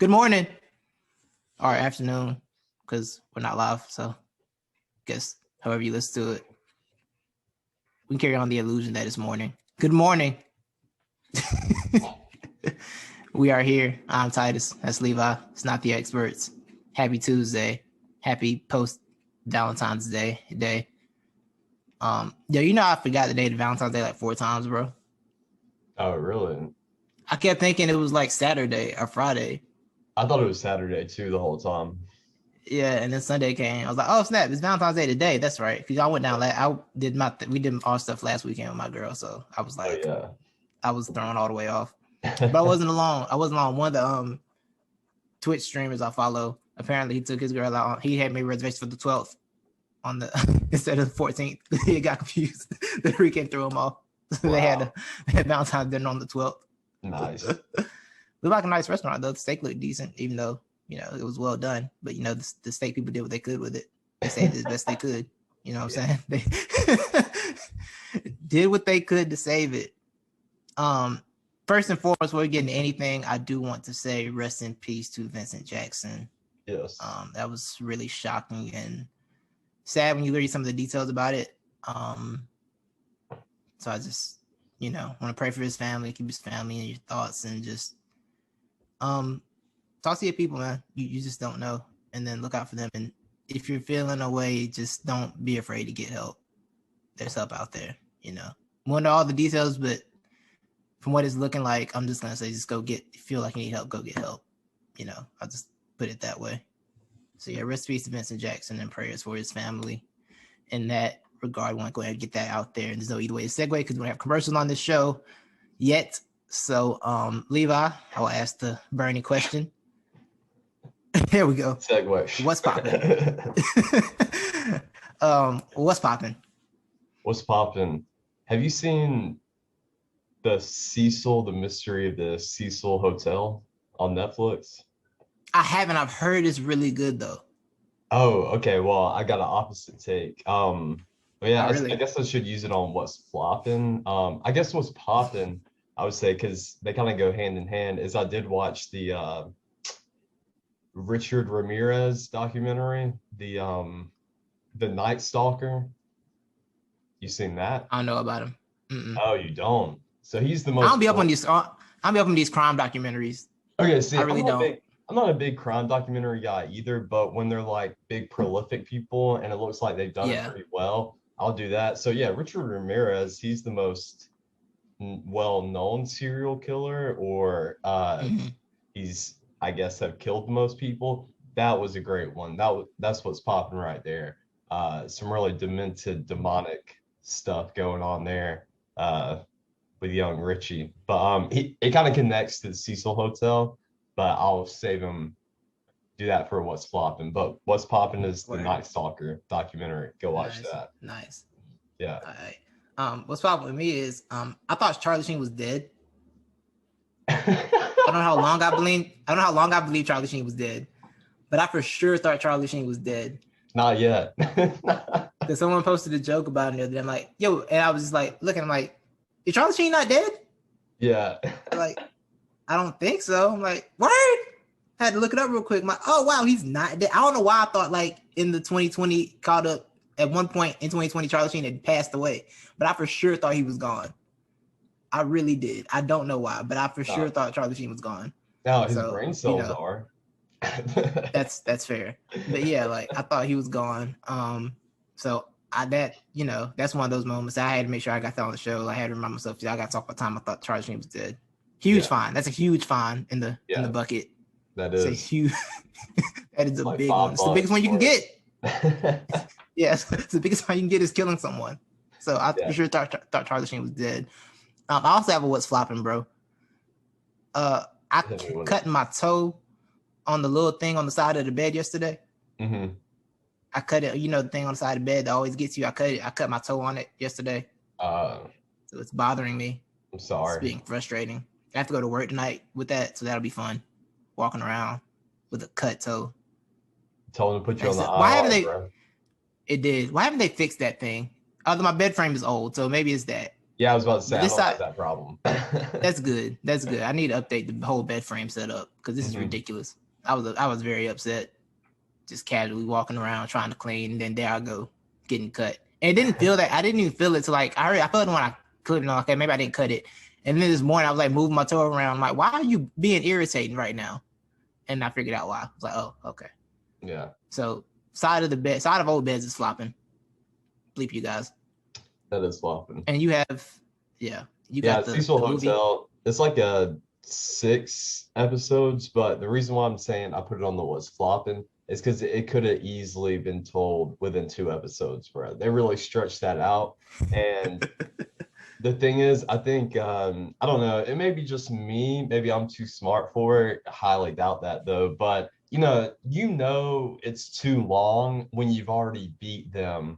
Good morning or afternoon, because we're not live. So, guess however you listen to it, we can carry on the illusion that it's morning. Good morning. We are here. I'm Titus. That's Levi. It's not the experts. Happy Tuesday. Happy post Valentine's Day. I forgot the date of Valentine's Day like 4 times, bro. Oh, really? I kept thinking it was like Saturday or Friday. I thought it was Saturday too the whole time. Yeah, and then Sunday came. I was like, "Oh snap! It's Valentine's Day today." That's right, because I went down. We did our stuff last weekend with my girl, so I was like, I was thrown all the way off. But I wasn't alone. One of the Twitch streamers I follow. Apparently, he took his girl out. He had made reservations for the 12th on the instead of the 14th. He got confused. The weekend threw him off. So they had Valentine's dinner on the 12th. Nice. We like a nice restaurant though. The steak looked decent, even though it was well done. But the steak people did what they could with it. They saved it as best they could. You know what I'm saying? They did what they could to save it. First and foremost, before we get into anything, I do want to say rest in peace to Vincent Jackson. Yes. That was really shocking and sad when you read some of the details about it. So I just, want to pray for his family, keep his family in your thoughts, and just talk to your people, man. You just don't know, and then look out for them. And if you're feeling a way, just don't be afraid to get help. There's help out there. We don't know all the details, but from what it's looking like, I'm just gonna say, just feel like you need help, go get help. I'll just put it that way. So yeah, rest in peace to Vincent Jackson and prayers for his family. In that regard, I want to go ahead and get that out there. And there's no either way to segue because we don't have commercials on this show yet. So Levi, I will ask the burning question. There we go. Segue. What's popping? What's popping? What's popping? Have you seen the Mystery of the Cecil Hotel on Netflix? I haven't. I've heard it's really good though. Oh, okay. Well, I got an opposite take. But yeah, really? I guess I should use it on what's flopping. I guess what's popping, I would say, because they kind of go hand in hand, is I did watch the Richard Ramirez documentary, the Night Stalker. You seen that? I don't know about him. Mm-mm. Oh, you don't? So he's the most. I don't be up on these. I'll be up on these crime documentaries. Okay, see, I really don't. I'm not a big crime documentary guy either, but when they're like big prolific people and it looks like they've done it pretty well, I'll do that. So yeah, Richard Ramirez, he's the most well-known serial killer, or he's, I guess, have killed the most people. That was a great one. That's what's popping right there. Some really demented, demonic stuff going on there with young Richie. But it kind of connects to the Cecil Hotel, but I'll save him, do that for what's flopping. But what's popping is the Night Stalker documentary. Go watch that. Nice. Yeah. All right. What's popping with me is I thought Charlie Sheen was dead. I don't know how long I believed Charlie Sheen was dead, but I for sure thought Charlie Sheen was dead. Not yet. Because someone posted a joke about it the other day. I'm like, yo, and I was just like looking, I'm like, is Charlie Sheen not dead? Yeah. Like, I don't think so. I'm like, word? Had to look it up real quick. I'm like, oh wow, he's not dead. I don't know why I thought like in the 2020 caught up at one point in 2020, Charlie Sheen had passed away, but I for sure thought he was gone. I really did. I don't know why, but I for sure thought Charlie Sheen was gone. No, his brain cells are. That's fair. But yeah, like I thought he was gone. So that's one of those moments I had to make sure I got that on the show. I had to remind myself, I got to talk about time I thought Charlie Sheen was dead. Huge fine. That's a huge fine in the bucket. That is. It's a huge. That is a big one. It's the biggest one you can get. Yes, it's the biggest one you can get is killing someone. So I for sure thought Charlie Sheen was dead. I also have a what's flopping, bro. I cut my toe on the little thing on the side of the bed yesterday. Mm-hmm. I cut it, the thing on the side of the bed that always gets you. I cut my toe on it yesterday. So it's bothering me. I'm sorry. It's being frustrating. I have to go to work tonight with that, so that'll be fun. Walking around with a cut toe. Told them to put you on the why haven't they? bro. It did. Why haven't they fixed that thing? Although my bed frame is old, so maybe it's that. Yeah, I was about to say, But I this don't have side, that problem. that's good. That's good. I need to update the whole bed frame setup because this is ridiculous. I was very upset, just casually walking around trying to clean, and then there I go, getting cut. And it didn't feel that. I didn't even feel it till like I felt it when I clipped it. Okay, maybe I didn't cut it. And then this morning I was like moving my toe around. I'm like, why are you being irritating right now? And I figured out why. I was like, oh, okay. Yeah. So side of old beds is flopping. Bleep you guys. That is flopping. And you have, you got the Cecil movie. Hotel. It's like a 6 episodes, but the reason why I'm saying I put it on the was flopping is because it could have easily been told within 2 episodes, bro. They really stretched that out. And the thing is, I think I don't know, it may be just me, maybe I'm too smart for it. I highly doubt that though. But it's too long when you've already beat them.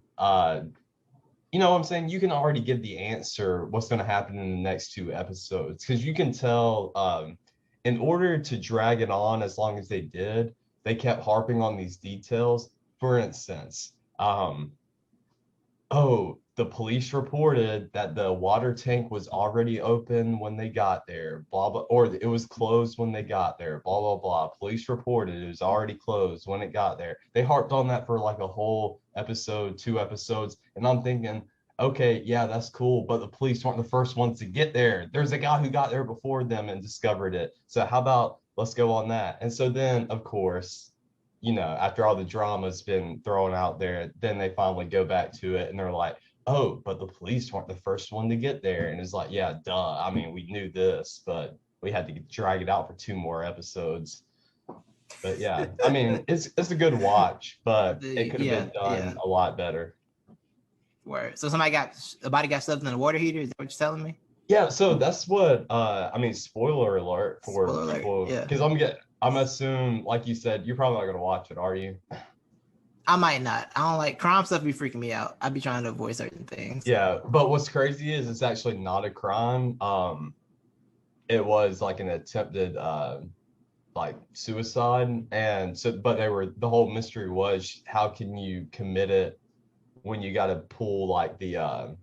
You know what I'm saying? You can already give the answer what's going to happen in the next 2 episodes because you can tell in order to drag it on as long as they did, they kept harping on these details. For instance, the police reported that the water tank was already open when they got there, blah, blah, or it was closed when they got there, blah, blah, blah. Police reported it was already closed when it got there. They harped on that for like a whole episode, 2 episodes. And I'm thinking, okay, yeah, that's cool. But the police weren't the first ones to get there. There's a guy who got there before them and discovered it. So how about let's go on that? And so then, of course, after all the drama's been thrown out there, then they finally go back to it and they're like, oh, but the police weren't the first one to get there. And it's like, yeah, duh. I mean, we knew this, but we had to drag it out for 2 more episodes. But yeah, I mean, it's a good watch, but it could have been done a lot better. Word. So somebody got stuffed in the water heater? Is that what you're telling me? Yeah, so that's what I mean, spoiler alert for people. Because I'm assuming, like you said, you're probably not gonna watch it, are you? I might not. I don't like crime stuff. Be freaking me out. I'd be trying to avoid certain things. Yeah, but what's crazy is it's actually not a crime. It was like an attempted like suicide, and so but the whole mystery was how can you commit it when you got to pull like the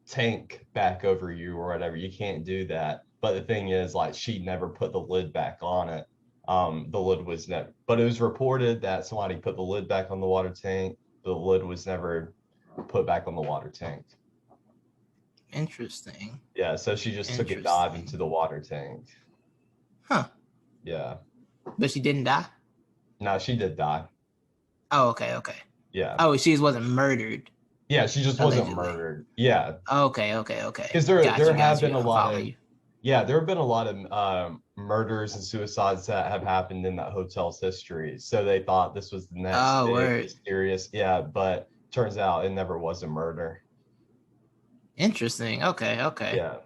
tank back over you or whatever. You can't do that. But the thing is, like, she never put the lid back on it. The lid was never, but it was reported that somebody put the lid back on the water tank. The lid was never put back on the water tank. Interesting. Yeah, so she just took a dive into the water tank. Huh. Yeah. But she didn't die? No, she did die. Oh, okay. Yeah. Oh, she wasn't murdered. Yeah, she just wasn't murdered. Yeah. Okay. Because there have been a lot of there have been a lot of murders and suicides that have happened in that hotel's history. So they thought this was the next big mysterious. Yeah, but turns out it never was a murder. Interesting. Okay. Yeah.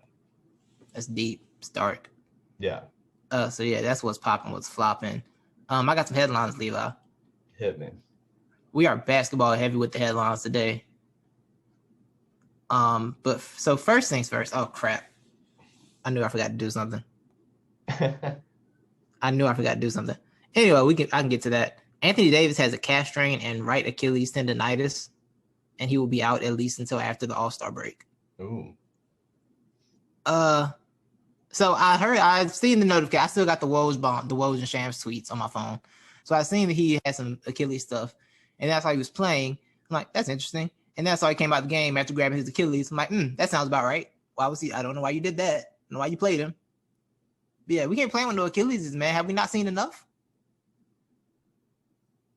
That's deep. Start. Yeah. So yeah, that's what's popping, what's flopping. I got some headlines, Levi. Hit me. We are basketball heavy with the headlines today. But so first things first. Oh crap! I knew I forgot to do something. Anyway, I can get to that. Anthony Davis has a calf strain and right Achilles tendonitis, and he will be out at least until after the All-Star break. Ooh. So I've seen the notification. I still got the Woj and Shams tweets on my phone. So I've seen that he had some Achilles stuff, and that's how he was playing. I'm like, that's interesting. And that's how he came out the game after grabbing his Achilles. I'm like, that sounds about right. Why was he? I don't know why you did that. I don't know why you played him. But yeah, we can't play with no Achilles, man. Have we not seen enough?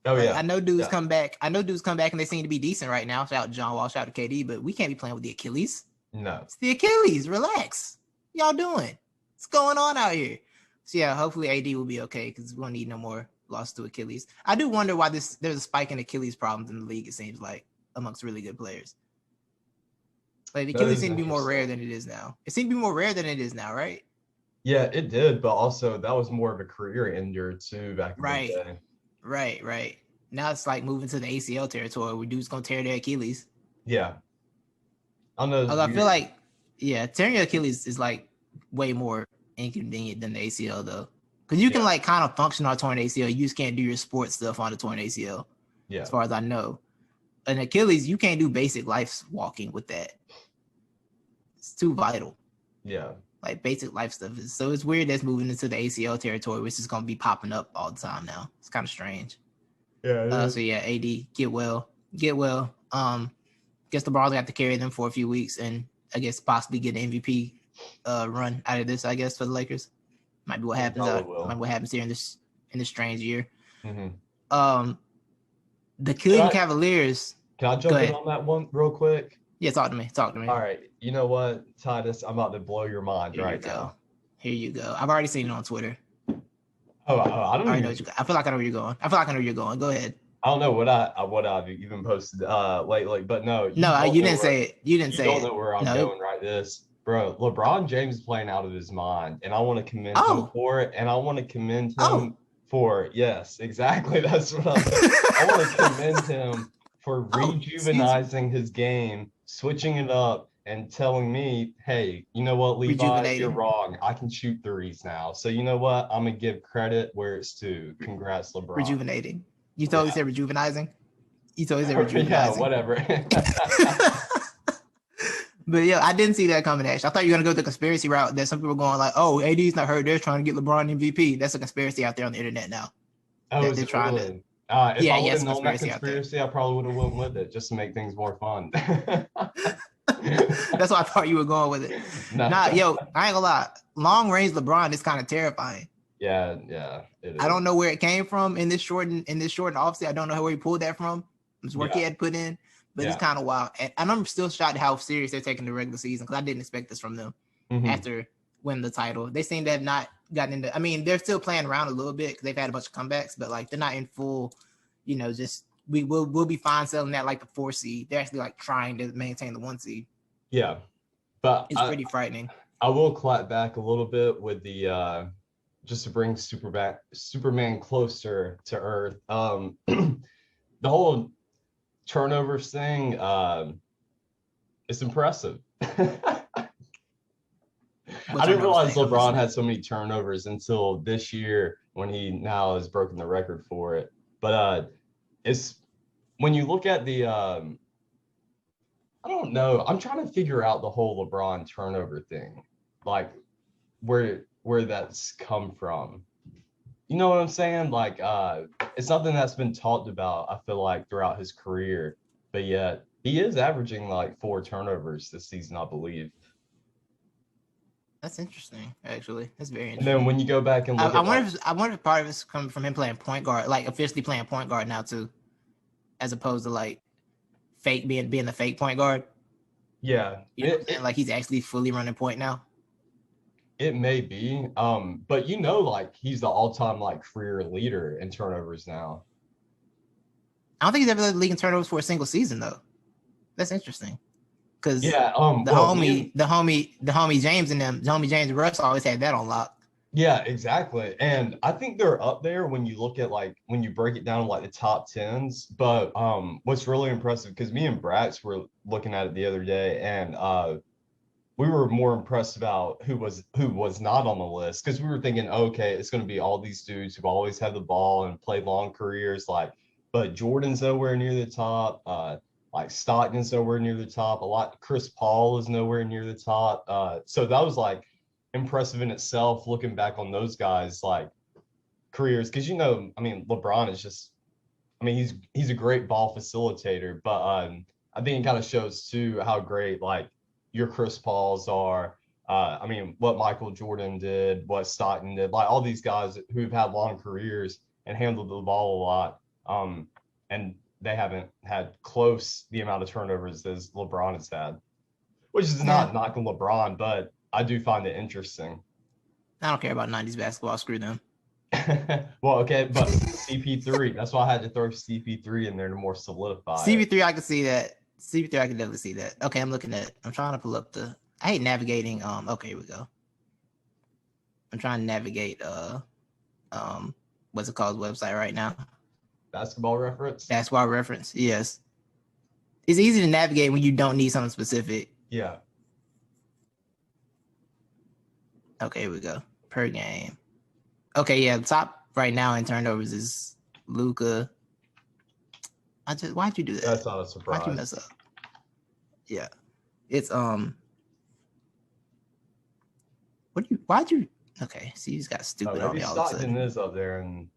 Oh yeah. I know dudes come back. And they seem to be decent right now. Shout out to John Wall, shout out to KD, but we can't be playing with the Achilles. No. It's the Achilles. Relax. Y'all doing? What's going on out here? So yeah, hopefully AD will be okay because we don't need no more loss to Achilles. I do wonder why there's a spike in Achilles problems in the league, it seems like, amongst really good players. Like the Achilles seemed to be more rare than it is now. It seemed to be more rare than it is now, right? Yeah, it did, but also that was more of a career ender too back in the day. Right. Now it's like moving to the ACL territory where dudes gonna tear their Achilles. Yeah. I know. Although I feel like, tearing your Achilles is like way more inconvenient than the ACL though. Because you can like kind of function on a torn ACL. You just can't do your sports stuff on a torn ACL. Yeah. As far as I know. An Achilles, you can't do basic life walking with that. It's too vital. Yeah. Like basic life stuff. So it's weird that's moving into the ACL territory, which is going to be popping up all the time now. It's kind of strange. Yeah. So yeah, AD, get well. Guess LeBron's gonna have to carry them for a few weeks, and I guess possibly get an MVP run out of this. I guess for the Lakers, might be what happens. Might be what happens here in this strange year. Mm-hmm. The Cleveland Cavaliers. Can I jump in on that one real quick? Yeah, talk to me. All right. You know what, Titus? I'm about to blow your mind now. Here you go. I've already seen it on Twitter. I don't know. I feel like I know where you're going. Go ahead. I don't know what I've even posted lately, but no. You didn't say it. You didn't say it. You don't know where I'm going right this. Bro, LeBron James is playing out of his mind, and I want to commend him for it, and I want to commend him for, yes, exactly. That's what I'm saying. I want to commend him for rejuvenizing his game, switching it up, and telling me, hey, you know what, Levi, you're wrong. I can shoot threes now. So you know what? I'm going to give credit where it's due. Congrats, LeBron. Rejuvenating. You totally said rejuvenizing? You totally said rejuvenizing. Yeah, whatever. But yeah, I didn't see that coming, actually. I thought you were going to go the conspiracy route that some people are going like, oh, AD's not hurt. They're trying to get LeBron MVP. That's a conspiracy out there on the internet now. Oh, they're trying to. If I would have known that conspiracy, I probably would have went with it just to make things more fun. That's why I thought you were going with it. Yo, I ain't gonna lie. Long range LeBron is kind of terrifying. Yeah, it is. I don't know where it came from in this shortened offseason. I don't know where he pulled that from. It's work he had put in, but it's kind of wild. And I'm still shocked how serious they're taking the regular season because I didn't expect this from them after winning the title. They seem to have not gotten into. I mean, they're still playing around a little bit because they've had a bunch of comebacks, but like they're not in full. Just we'll be fine selling that like the 4 seed. They're actually like trying to maintain the 1 seed. Yeah, but it's pretty frightening. I will clap back a little bit with the just to bring Superman closer to Earth. The whole turnovers thing, it's impressive. I didn't realize LeBron had so many turnovers until this year when he now has broken the record for it. But it's when you look at the I don't know. I'm trying to figure out the whole LeBron turnover thing, like where that's come from. You know what I'm saying? Like, it's something that's been talked about, I feel like, throughout his career, but yet he is averaging like 4 turnovers this season, I believe. That's interesting, actually. That's very interesting. And then when you go back and look, I wonder if part of it's coming from him playing point guard, like officially playing point guard now too, as opposed to like fake being the fake point guard. Yeah, like he's actually fully running point now. It may be, but like he's the all-time like career leader in turnovers now. I don't think he's ever led the league in turnovers for a single season though. That's interesting. Because the homie James and Russ always had that on lock. Yeah, exactly. And I think they're up there when you look at when you break it down like the top 10s. But what's really impressive, because me and Brax were looking at it the other day, and we were more impressed about who was not on the list, because we were thinking, okay, it's going to be all these dudes who always have the ball and play long careers, but Jordan's nowhere near the top. Like Stockton's nowhere near the top. Chris Paul is nowhere near the top. So that was like impressive in itself, looking back on those guys like careers, because LeBron is just, he's a great ball facilitator, but I think it kind of shows too how great like your Chris Pauls are. What Michael Jordan did, what Stockton did, like all these guys who've had long careers and handled the ball a lot, and they haven't had close the amount of turnovers as LeBron has had, which is not knocking LeBron, but I do find it interesting. I don't care about 90s basketball. Screw them. Well, okay, but CP3, that's why I had to throw CP3 in there to more solidify CP3, it. I can see that. CP3, I can definitely see that. Okay, I'm trying to pull up I hate navigating. Okay, here we go. I'm trying to navigate, what's it called, website right now? Basketball Reference? Basketball Reference, yes. It's easy to navigate when you don't need something specific. Yeah. Okay, here we go. Per game. Okay, yeah, the top right now in turnovers is Luka. Why'd you do that? That's not a surprise. Why'd you mess up? Yeah. It's Why'd you? Okay, so you just got stupid on Maybe me all of a Stockton sudden. is up there, and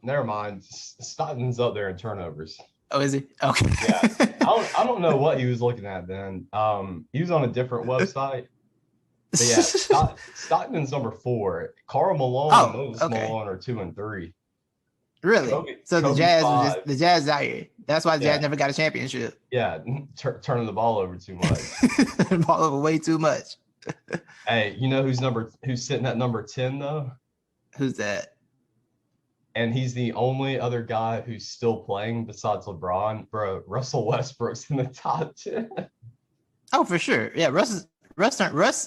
never mind. Stockton's up there in turnovers. Oh, is he? Okay. Yeah, I don't know what he was looking at then. He was on a different website. But yeah, Stockton's number 4. Karl Malone and Moses Malone are 2 and 3. Really? So the Jazz was just the Jazz out here. That's why the Jazz never got a championship. Yeah, turning the ball over too much. Ball over way too much. Hey, you know who's sitting at number 10 though? Who's that? And he's the only other guy who's still playing besides LeBron. Bro, Russell Westbrook's in the top 10. Oh, for sure. Yeah, Russ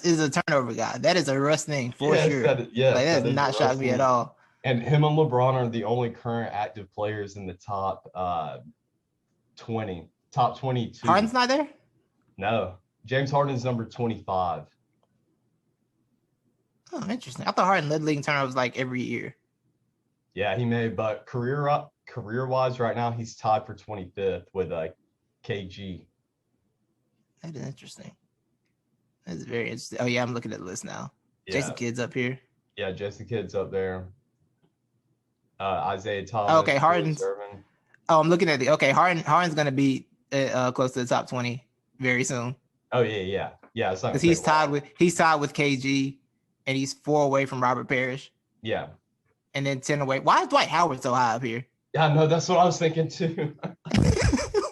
is a turnover guy. That is a Russ thing for sure. That does not shock me at all. And him and LeBron are the only current active players in the top 20. Top 22. Harden's not there? No. James Harden's number 25. Oh, interesting. I thought Harden led the league in turnovers like every year. Yeah, he may, but career-wise right now, he's tied for 25th with KG. That is interesting. That's very interesting. Oh, yeah, I'm looking at the list now. Yeah. Jason Kidd's up here. Yeah, Jason Kidd's up there. Isaiah Thomas. Oh, okay, Harden's. Oh, I'm looking at Harden's going to be close to the top 20 very soon. Oh, yeah. Yeah, because he's tied with KG, and he's 4 away from Robert Parrish. Yeah. And then 10 away. Why is Dwight Howard so high up here? Yeah, no, that's what I was thinking too.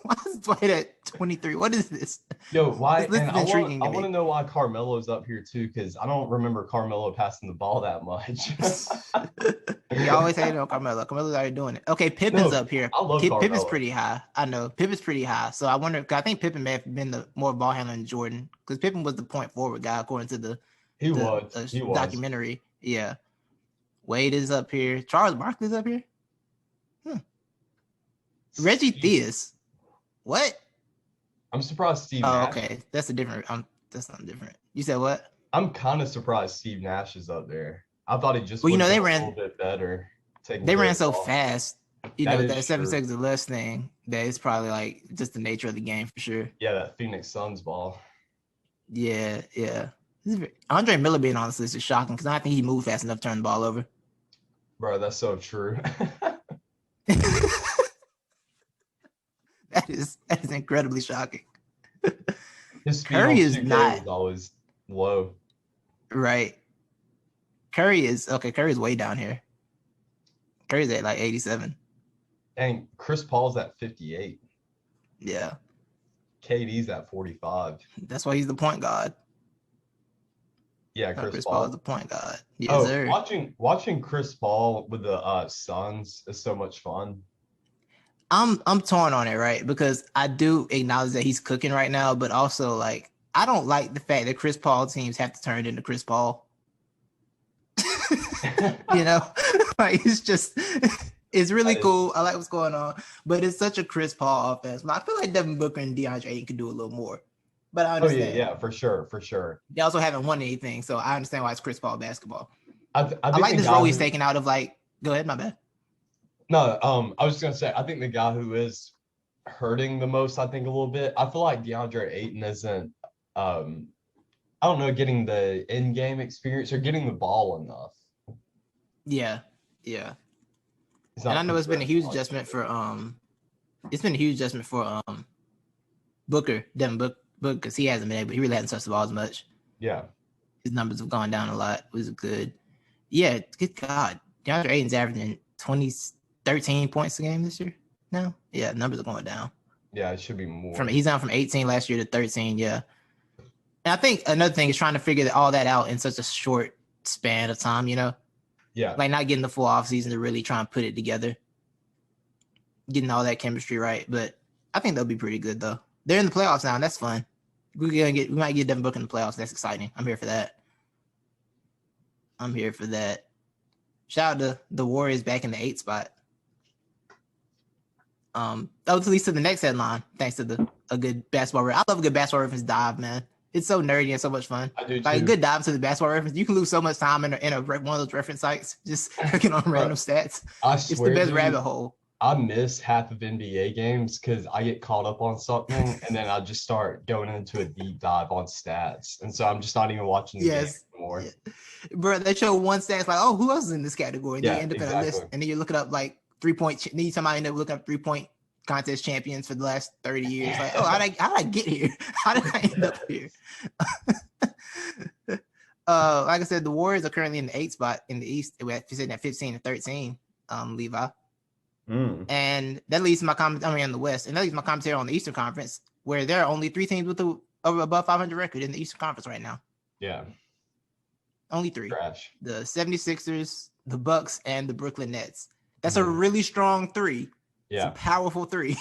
Why is Dwight at 23? What is this? Yo, why? And I want to know why Carmelo's up here too, because I don't remember Carmelo passing the ball that much. You always hate on Carmelo. Carmelo's already doing it. Okay, Pippen's up here. I love Carmelo. Pippen's pretty high. I know. Pippen's pretty high. So I wonder, I think Pippen may have been the more ball handler than Jordan, because Pippen was the point forward guy according to the documentary. Yeah. Wade is up here. Charles Barkley's up here. Reggie Theus. What? I'm surprised Steve Nash. Okay. That's different. That's not different. You said what? I'm kind of surprised Steve Nash is up there. I thought he just they ran a little bit better. They ran so fast. That 7 seconds or less thing, that is probably like just the nature of the game for sure. Yeah, that Phoenix Suns ball. Yeah. Andre Miller being on this list is shocking because I don't think he moved fast enough to turn the ball over. Bro, that's so true. That is incredibly shocking. His speed Curry is not always low. Right. Curry is way down here. Curry's at like 87. And Chris Paul's at 58. Yeah. KD's at 45. That's why he's the point guard. Yeah, Chris Paul is the point guard. Yes, sir. Watching Chris Paul with the Suns is so much fun. I'm torn on it, right? Because I do acknowledge that he's cooking right now, but also like I don't like the fact that Chris Paul teams have to turn into Chris Paul. Like it's really cool. I like what's going on, but it's such a Chris Paul offense. I feel like Devin Booker and DeAndre Ayton could do a little more. But I understand. Yeah, for sure. They also haven't won anything, so I understand why it's Chris Paul basketball. I like this role he's taking out of like. Go ahead, my bad. No, I was just gonna say I think the guy who is hurting the most, I think a little bit. I feel like DeAndre Ayton isn't, I don't know, getting the in-game experience or getting the ball enough. Yeah. And I know it's been a huge adjustment for Booker, Devin Booker, because he really hasn't touched the ball as much. Yeah. His numbers have gone down a lot. It was good. Yeah, good God. DeAndre Ayton's averaging 13 points a game this year now. Yeah, numbers are going down. Yeah, it should be more. He's down from 18 last year to 13, yeah. And I think another thing is trying to figure all that out in such a short span of time, Yeah. Like not getting the full offseason to really try and put it together. Getting all that chemistry right. But I think they'll be pretty good though. They're in the playoffs now, and that's fun. We might get Devin Booker in the playoffs. That's exciting. I'm here for that. Shout out to the Warriors back in the 8th spot. That was at least to the next headline, thanks to a good basketball. I love a good basketball reference dive, man. It's so nerdy and so much fun. I do too. Like a good dive to the basketball reference. You can lose so much time in one of those reference sites just looking on random stats. I swear, it's the best rabbit hole. I miss half of NBA games because I get caught up on something and then I just start going into a deep dive on stats. And so I'm just not even watching the game anymore. Yeah. Bro, they show one stats like, oh, who else is in this category? And then you Yeah, end up in a exactly. list, and then you're looking up like 3-point. Then you somehow end up looking up 3-point contest champions for the last 30 years. Like, oh, how did I get here? How did I end up here? Like I said, the Warriors are currently in the 8th spot in the East. We're sitting at 15-13. Levi. And that leads to my commentary on the West, and that leads to my commentary on the Eastern Conference, where there are only 3 teams with above 500 record in the Eastern Conference right now. Yeah. Only 3. Trash. The 76ers, the Bucks, and the Brooklyn Nets. That's a really strong 3. Yeah. It's a powerful 3.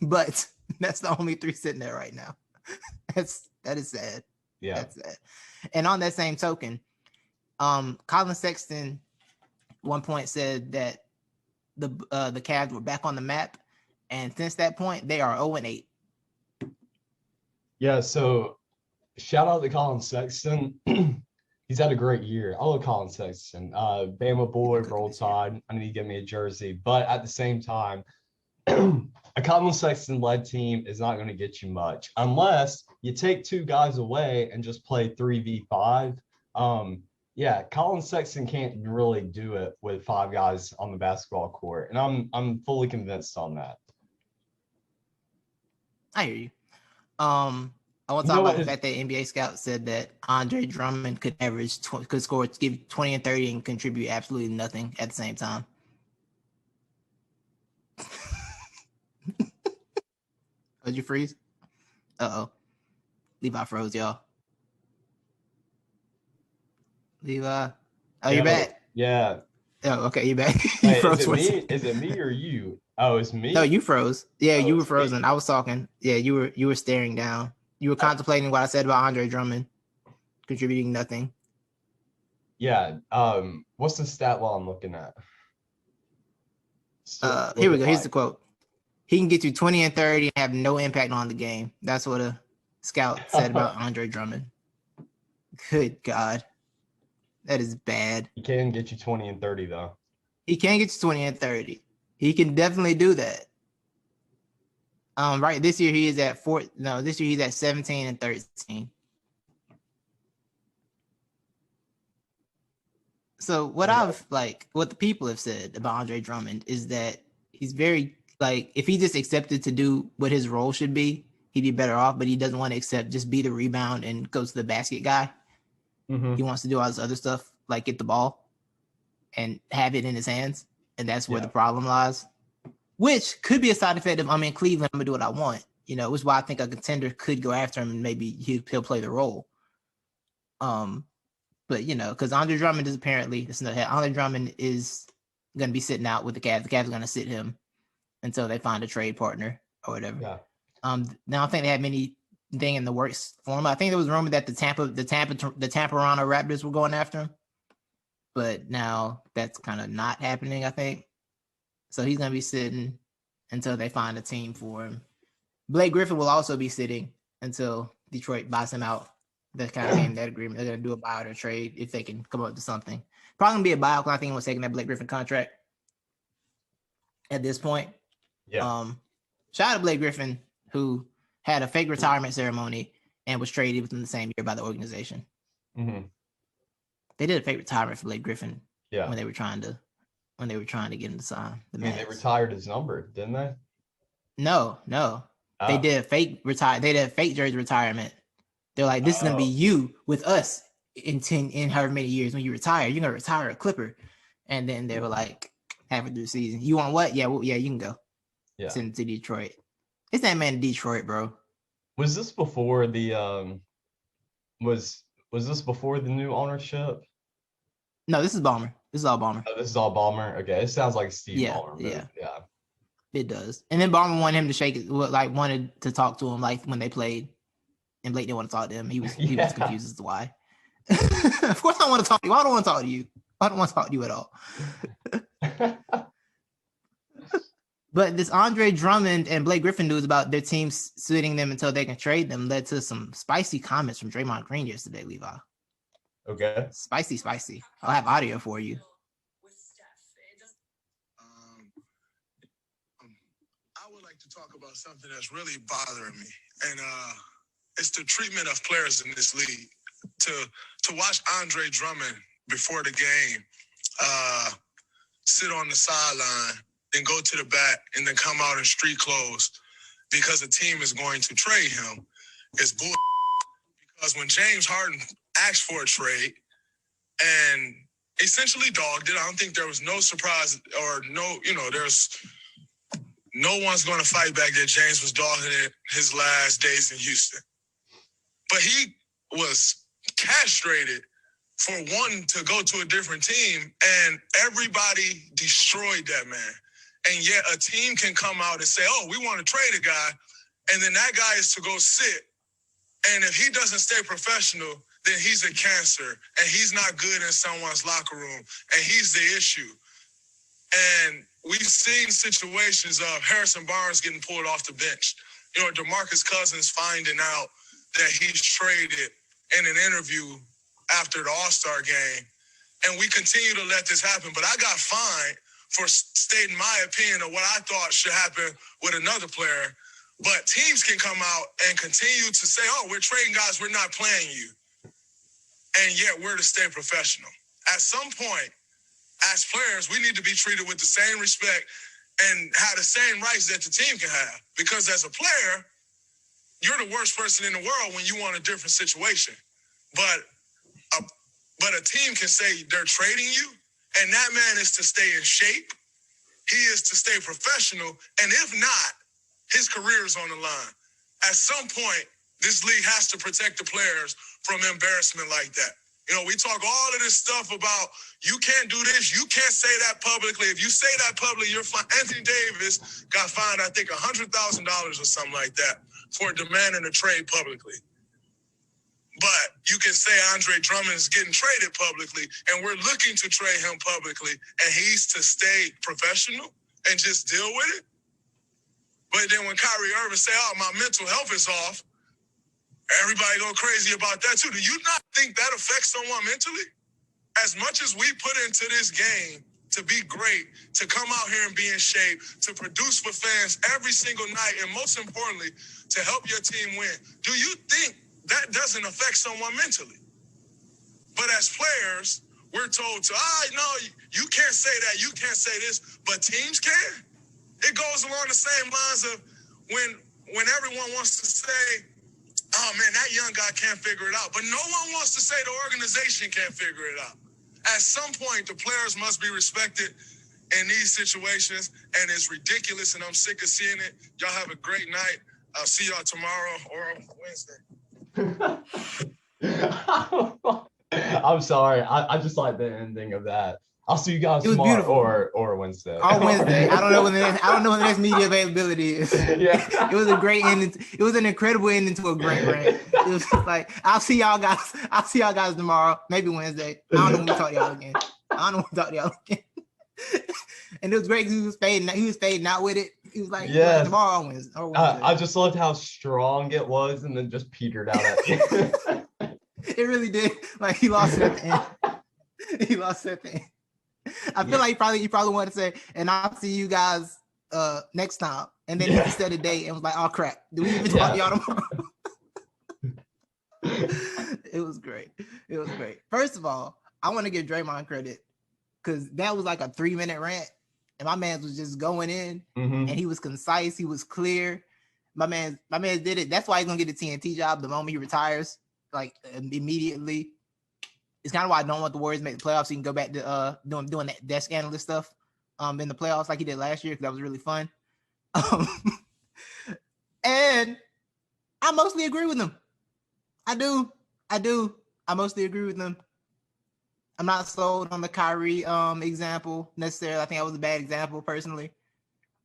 But that's the only 3 sitting there right now. That is sad. Yeah. That's sad. And on that same token, Colin Sexton one point said that the Cavs were back on the map, and since that point, they are 0-8. Yeah, so shout out to Colin Sexton. He's had a great year. I love Colin Sexton. Bama boy, Roll Tide. I need to get me a jersey. But at the same time, a Colin Sexton-led team is not going to get you much unless you take 2 guys away and just play 3v5. Yeah, Colin Sexton can't really do it with 5 guys on the basketball court, and I'm fully convinced on that. I hear you. I want to talk about the fact that NBA Scout said that Andre Drummond could score, give 20 and 30 and contribute absolutely nothing at the same time. Did you freeze? Uh-oh. Levi froze, y'all. Levi. Oh, you're back. Yeah. Oh, okay, you're back. You froze. Is it me or you? Oh, it's me? No, you froze. Yeah, you were frozen. Me. I was talking. Yeah, you were staring down. You were contemplating what I said about Andre Drummond contributing nothing. Yeah. What's the stat line I'm looking at? Here we go. Here's the quote. He can get you 20 and 30 and have no impact on the game. That's what a scout said about Andre Drummond. Good God. That is bad. He can get you 20 and 30, though. He can get you 20 and 30. He can definitely do that. Right. This year he is at 4. No, this year he's at 17 and 13. So what what the people have said about Andre Drummond is that he's very if he just accepted to do what his role should be, he'd be better off, but he doesn't want to accept just be the rebound and go to the basket guy. Mm-hmm. He wants to do all this other stuff, like get the ball and have it in his hands. And that's where the problem lies, which could be a side effect of I'm in Cleveland, I'm gonna do what I want, which is why I think a contender could go after him and maybe he'll play the role. But because Andre Drummond is apparently Andre Drummond is gonna be sitting out with the Cavs. The Cavs are gonna sit him until they find a trade partner or whatever. Yeah. Now I don't think they have anything in the works for him. I think there was a rumor that the Tampa Toronto Raptors were going after him, but now that's kind of not happening, I think. So he's gonna be sitting until they find a team for him. Blake Griffin will also be sitting until Detroit buys him out. That's kind of in that agreement. They're gonna do a buyout or trade if they can come up with something. Probably gonna be a buyout because I think he was taking that Blake Griffin contract at this point. Yeah. Shout out to Blake Griffin, who had a fake retirement ceremony and was traded within the same year by the organization. Mm-hmm. They did a fake retirement for Blake Griffin. Yeah. When they were trying to get him to sign the Max. They retired his number, didn't they? No. Oh. They did a fake jersey retirement. They're like, this is gonna be you with us in however many years when you retire. You're gonna retire a Clipper. And then they were like, halfway through the season, you want what? Yeah, well, yeah, you can go. Yeah. Send it to Detroit. It's that man in Detroit, bro. Was this before the was this before the new ownership? No, this is Ballmer. This is all Ballmer. Oh, this is all Ballmer. Okay, it sounds like Steve Ballmer. Yeah. It does. And then Ballmer wanted him to shake it, wanted to talk to him when they played, and Blake didn't want to talk to him. He was confused as to why. Of course, I want to talk to you. I don't want to talk to you. I don't want to talk to you at all. But this Andre Drummond and Blake Griffin news about their teams sitting them until they can trade them led to some spicy comments from Draymond Green yesterday, Levi. Okay. Spicy. I'll have audio for you. to talk about something that's really bothering me, and it's the treatment of players in this league. To watch Andre Drummond before the game sit on the sideline, then go to the bat, and then come out in street clothes because a team is going to trade him is bull. Because when James Harden asked for a trade and essentially dogged it, I don't think there was no surprise or there's no one's going to fight back that James was dogging it his last days in Houston. But he was castrated for wanting to go to a different team, and everybody destroyed that man. And yet a team can come out and say, oh, we want to trade a guy, and then that guy is to go sit. And if he doesn't stay professional, then he's a cancer, and he's not good in someone's locker room, and he's the issue. And we've seen situations of Harrison Barnes getting pulled off the bench. DeMarcus Cousins finding out that he's traded in an interview after the All-Star game. And we continue to let this happen. But I got fined for stating my opinion of what I thought should happen with another player. But teams can come out and continue to say, oh, we're trading guys, we're not playing you. And yet we're to stay professional. At some point, as players, we need to be treated with the same respect and have the same rights that the team can have. Because as a player, you're the worst person in the world when you want a different situation. But a team can say they're trading you, and that man is to stay in shape. He is to stay professional. And if not, his career is on the line. At some point, this league has to protect the players from embarrassment like that. We talk all of this stuff about you can't do this, you can't say that publicly. If you say that publicly, you're fine. Anthony Davis got fined, I think, $100,000 or something like that for demanding a trade publicly. But you can say Andre Drummond is getting traded publicly, and we're looking to trade him publicly, and he's to stay professional and just deal with it. But then when Kyrie Irving say, oh, my mental health is off, everybody go crazy about that too. Do you not think that affects someone mentally? As much as we put into this game to be great, to come out here and be in shape, to produce for fans every single night, and most importantly, to help your team win, do you think that doesn't affect someone mentally? But as players, we're told to, no, you can't say that, you can't say this, but teams can. It goes along the same lines of when everyone wants to say, oh, man, that young guy can't figure it out. But no one wants to say the organization can't figure it out. At some point, the players must be respected in these situations, and it's ridiculous, and I'm sick of seeing it. Y'all have a great night. I'll see y'all tomorrow or Wednesday. I'm sorry. I just like the ending of that. I'll see you guys tomorrow or Wednesday. Or Wednesday. I don't know when the next media availability is. Yeah. It was a great ending. It was an incredible ending to a great rant. It was just like, I'll see y'all guys tomorrow, maybe Wednesday. I don't know when we talk to y'all again. And it was great because he was fading out with it. He was like, yeah, tomorrow or Wednesday. I just loved how strong it was and then just petered out at the end. It really did. Like, he lost it at the end. I feel like he probably wanted to say, and I'll see you guys next time. And then he set a date and was like, oh crap, do we even talk to y'all tomorrow? It was great. First of all, I want to give Draymond credit because that was like a 3-minute rant, and my man was just going in, and he was concise, he was clear. My man did it. That's why he's gonna get the TNT job the moment he retires, like immediately. It's kind of why I don't want the Warriors to make the playoffs. So he can go back to doing that desk analyst stuff in the playoffs like he did last year, because that was really fun. And I mostly agree with him. I do. I mostly agree with him. I'm not sold on the Kyrie example necessarily. I think that was a bad example personally.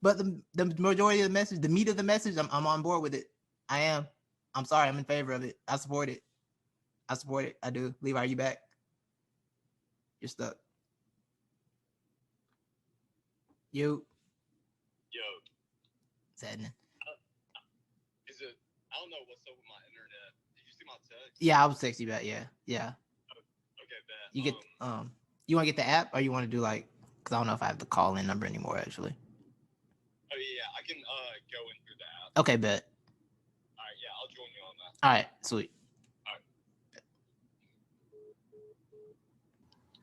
But the majority of the message, the meat of the message, I'm on board with it. I am. I'm sorry. I'm in favor of it. I support it. I do. Levi, are you back? You're stuck. Yo. What's happening? I don't know what's up with my internet. Did you see my text? Yeah, I was texting you back. Yeah. Okay, bad. You get you want to get the app, or you want to do like? Because I don't know if I have the call-in number anymore. Actually. Oh yeah, I can go in through the app. Okay, bet. All right, yeah, I'll join you on that. All right, sweet.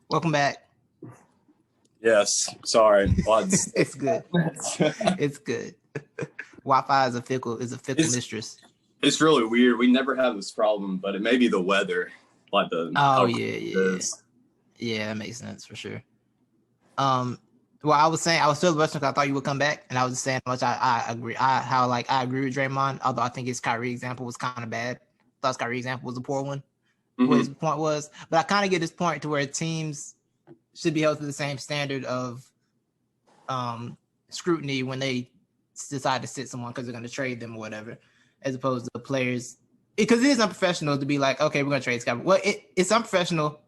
Welcome back. Yes, sorry. It's good. It's good. Wi-Fi is a fickle mistress. It's really weird. We never have this problem, but it may be the weather. Like Yeah, that makes sense for sure. Well, I was still Westbrook. I thought you would come back, and I was just saying how much I agree. I agree with Draymond, although I think his Kyrie example was kind of bad. I thought his Kyrie example was a poor one. What his point was, but I kind of get this point to where teams should be held to the same standard of scrutiny when they decide to sit someone because they're going to trade them or whatever, as opposed to players. Because it is unprofessional to be like, okay, we're going to trade this guy. Well, it's unprofessional.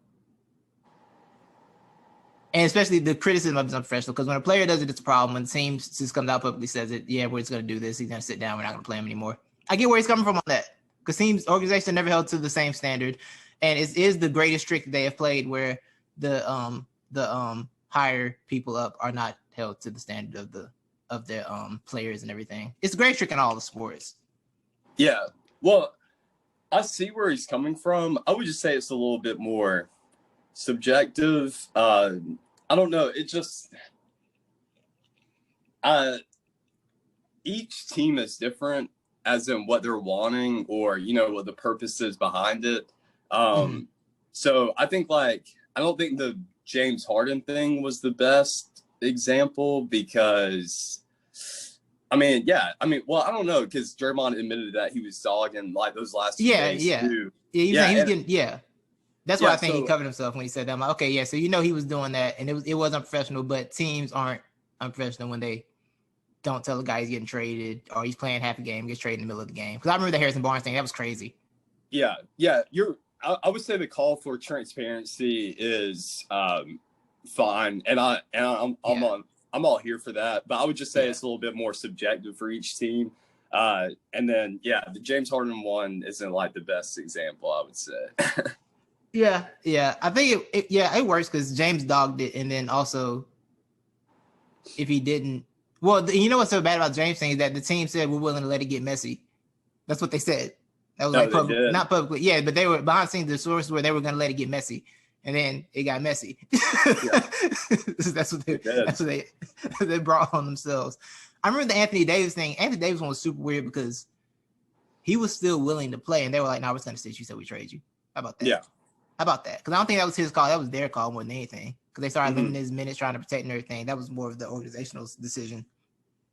And especially the criticism of it's unprofessional, because when a player does it, it's a problem. When the team just comes out publicly says it, yeah, we're just going to do this. He's going to sit down. We're not going to play him anymore. I get where he's coming from on that. Because teams, organizations are never held to the same standard. And it is the greatest trick that they have played where the higher people up are not held to the standard of their players and everything. It's a great trick in all the sports. Yeah. Well, I see where he's coming from. I would just say it's a little bit more subjective. I don't know. It just each team is different as in what they're wanting or, what the purpose is behind it. So I think I don't think the James Harden thing was the best example because I don't know because Draymond admitted that he was dogging those last 2 days too. That's why I think he covered himself when he said that. I'm like, okay, yeah, so he was doing that and it was unprofessional, but teams aren't unprofessional when they don't tell the guy he's getting traded or he's playing half a game, gets traded in the middle of the game. Because I remember the Harrison Barnes thing. That was crazy. Yeah. I would say the call for transparency is fine, and I'm all here for that. But I would just say it's a little bit more subjective for each team. And then the James Harden one isn't the best example, I would say. Yeah. I think it works because James dogged it, and then also if he didn't, well, you know what's so bad about James thing is that the team said we're willing to let it get messy. That's what they said. That was not publicly. Yeah, but they were behind the scenes. The sources where they were going to let it get messy, and then it got messy. That's what they brought on themselves. I remember the Anthony Davis thing. Anthony Davis one was super weird because he was still willing to play, and they were like, "No, we're going to sit you. Said we trade you." How about that? Yeah. How about that? Because I don't think that was his call. That was their call more than anything. Because they started limiting his minutes, trying to protect and everything. That was more of the organizational decision.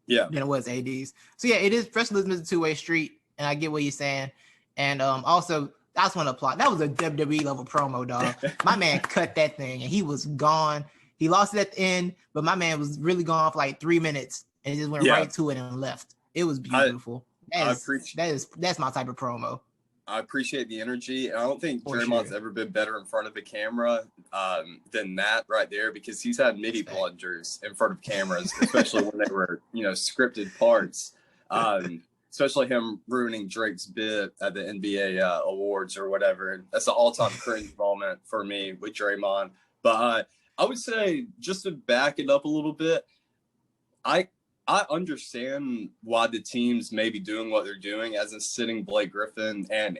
Yeah. Than it was AD's. So it is. Professionalism is a two-way street, and I get what you're saying. And also, I just want to applaud. That was a WWE level promo, dog. My man cut that thing, and he was gone. He lost it at the end, but my man was really gone for 3 minutes, and just went right to it and left. It was beautiful. That's my type of promo. I appreciate the energy, and I don't think Draymond's ever been better in front of the camera than that right there, because he's had many blunders in front of cameras, especially when they were, scripted parts. Especially him ruining Drake's bit at the NBA awards or whatever. That's an all-time cringe moment for me with Draymond. But I would say, just to back it up a little bit, I understand why the teams may be doing what they're doing, as in sitting Blake Griffin and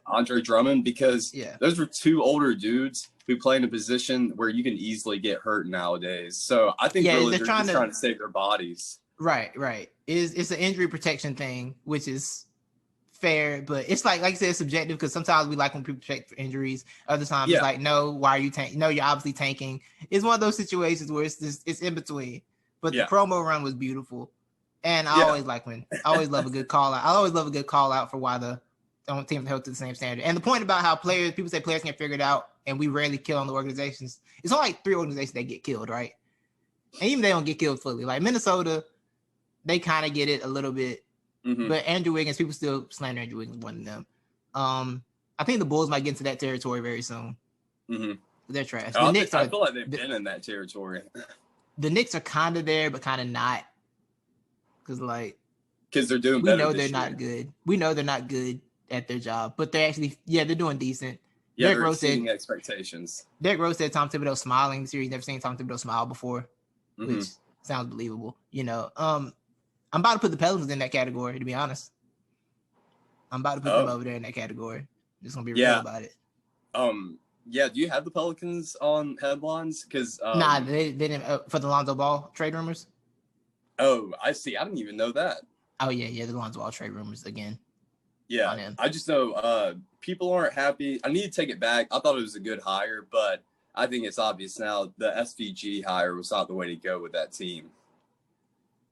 Andre Drummond, because those were two older dudes who play in a position where you can easily get hurt nowadays. So I think really they're just trying to save their bodies. Right. It's an injury protection thing, which is fair, but it's like I said, it's subjective because sometimes we like when people protect for injuries. Other times it's like, no, why are you tanking? No, you're obviously tanking. It's one of those situations where it's in between. But the promo run was beautiful, and I always love a good call out. I always love a good call out for why the teams held to the same standard. And the point about how people say players can figure it out, and we rarely kill on the organizations. It's only 3 organizations that get killed, right? And even they don't get killed fully. Like Minnesota, they kind of get it a little bit, but Andrew Wiggins, people still slander Andrew Wiggins more than them. I think the Bulls might get into that territory very soon. They're trash. The Knicks I feel like they've been in that territory. The Knicks are kind of there, but kind of not. Because they're doing better. We know they're not good. We know they're not good at their job, but they're actually, they're doing decent. Yeah, they're exceeding expectations. Derrick Rose said Tom Thibodeau smiling in the series. Never seen Tom Thibodeau smile before, which sounds believable. I'm about to put the Pelicans in that category, to be honest. I'm about to put them over there in that category. Just gonna be real about it. Yeah. Do you have the Pelicans on headlines? Because nah, they didn't for the Lonzo Ball trade rumors. Oh, I see. I didn't even know that. Oh yeah, the Lonzo Ball trade rumors again. Yeah, I just know people aren't happy. I need to take it back. I thought it was a good hire, but I think it's obvious now the SVG hire was not the way to go with that team.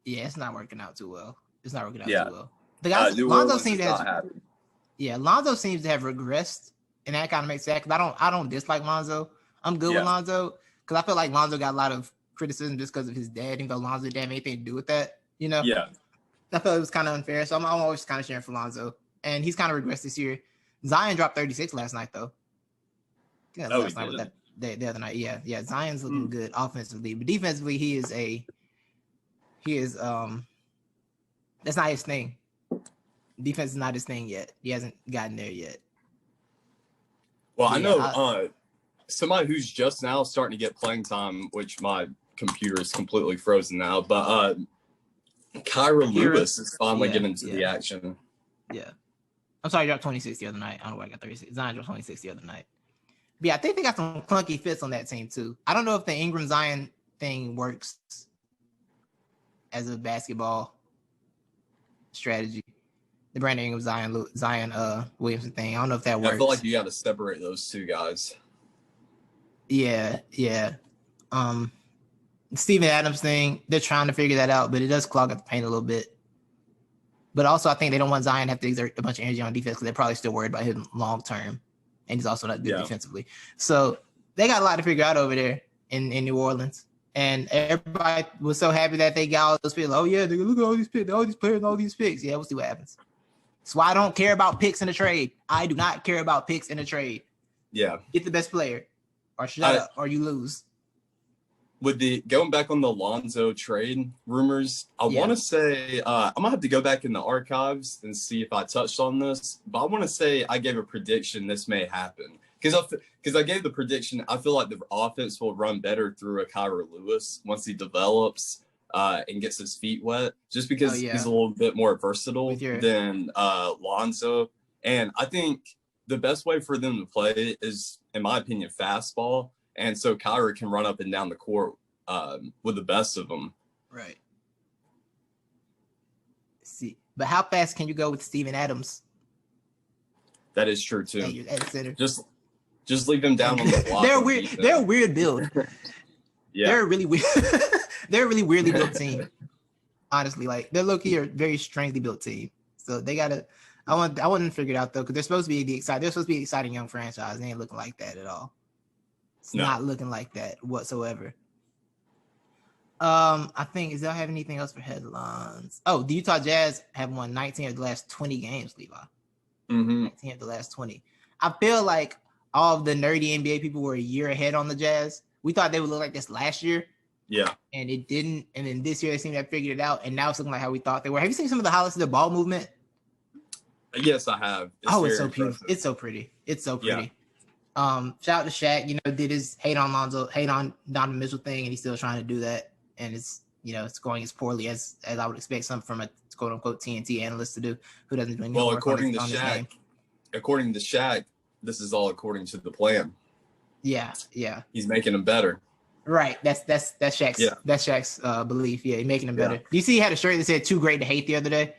Yeah, it's not working out too well. Too well. The guys, Lonzo seems to have regressed, and that kind of makes sense. Because I don't dislike Lonzo. I'm good with Lonzo because I feel like Lonzo got a lot of criticism just because of his dad, even though Lonzo didn't have anything to do with that. You know? Yeah. I felt it was kind of unfair, so I'm always kind of cheering for Lonzo. And he's kind of regressed this year. Zion dropped 36 last night, though. The other night. Yeah. Zion's looking good offensively, but defensively, he is that's not his thing. Defense is not his thing yet. He hasn't gotten there yet. Well, I know somebody who's just now starting to get playing time, which my computer is completely frozen now, but Kyra Lewis is finally getting into the action. Yeah. I'm sorry, he dropped 26 the other night. I don't know why I got 36. Zion dropped 26 the other night. But yeah, I think they got some clunky fits on that team too. I don't know if the Ingram Zion thing works as a basketball strategy. The Brandon Ingram Zion Williamson thing. I don't know if that works. I feel like you got to separate those two guys. Yeah. Steven Adams thing, they're trying to figure that out, but it does clog up the paint a little bit. But also, I think they don't want Zion to have to exert a bunch of energy on defense because they're probably still worried about him long term. And he's also not good defensively. So they got a lot to figure out over there in New Orleans. And everybody was so happy that they got all those picks. Oh, yeah, look at all these picks, all these players, all these picks. Yeah, we'll see what happens. That's why I don't care about picks in a trade. I do not care about picks in a trade. Yeah. Get the best player or shut up or you lose. With the going back on the Lonzo trade rumors, I want to say I'm gonna have to go back in the archives and see if I touched on this. But I want to say I gave a prediction this may happen because I gave the prediction. I feel like the offense will run better through a Kyra Lewis once he develops and gets his feet wet. Just because he's a little bit more versatile than Lonzo, and I think the best way for them to play is, in my opinion, fastball. And so Kyra can run up and down the court with the best of them. Right. See, but how fast can you go with Steven Adams? That is true too. At center. Just leave him down on the block. They're weird. They're a weird build. Yeah. They're really weird. They're a really weirdly built team. Honestly, like they're low-key a very strangely built team. So they gotta. I want them to figure it out though, because they're supposed to be an exciting young franchise. They ain't looking like that at all. It's not looking like that whatsoever. I think, does y'all have anything else for headlines? Oh, the Utah Jazz have won 19 of the last 20 games, Levi. 19 of the last 20. I feel like all of the nerdy NBA people were a year ahead on the Jazz. We thought they would look like this last year. Yeah. And it didn't. And then this year they seem to have figured it out. And now it's looking like how we thought they were. Have you seen some of the highlights of the ball movement? Yes, I have. It's so beautiful. It's so pretty. Yeah. Shout out to Shaq, did his hate on Donovan Mitchell thing, and he's still trying to do that. And it's, it's going as poorly as I would expect some from a quote unquote TNT analyst to do who doesn't do any work according to Shaq, this is all according to the plan. Yeah. He's making them better. Right. That's Shaq's belief. Yeah, he's making them better. Do you see he had a shirt that said "Too great to hate" the other day?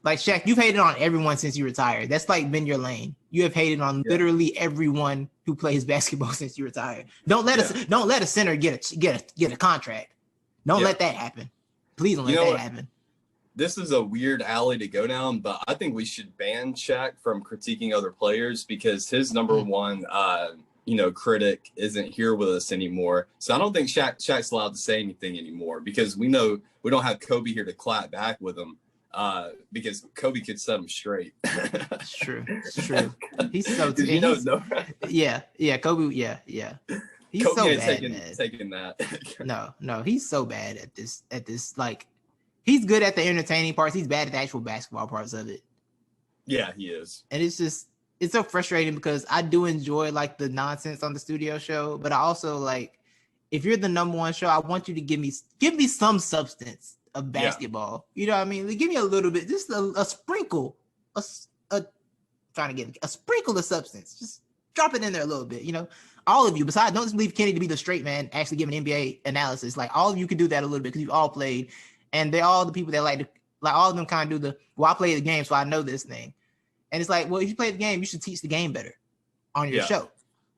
Like, Shaq, you've hated on everyone since you retired. That's like been your lane. You have hated on literally everyone who plays basketball since you retired. Don't let a center get a contract. Don't let that happen. Please don't let that happen. This is a weird alley to go down, but I think we should ban Shaq from critiquing other players because his number one critic isn't here with us anymore. So I don't think Shaq's allowed to say anything anymore because we know we don't have Kobe here to clap back with him. Because Kobe could set him straight. It's true. He's so yeah. Kobe, yeah. He's Kobe so bad. Taking that. No, he's so bad at this. Like, he's good at the entertaining parts. He's bad at the actual basketball parts of it. Yeah, he is. And it's so frustrating because I do enjoy like the nonsense on the studio show, but I also like if you're the number one show, I want you to give me some substance. of basketball. You know what I mean? Like, give me a little bit, just a sprinkle, trying to get a sprinkle of substance. Just drop it in there a little bit, you know? All of you, besides, don't just leave Kenny to be the straight man, actually give an NBA analysis. Like, all of you can do that a little bit because you've all played. And they're all the people that like all of them kind of do I play the game, so I know this thing. And it's like, well, if you play the game, you should teach the game better on your show,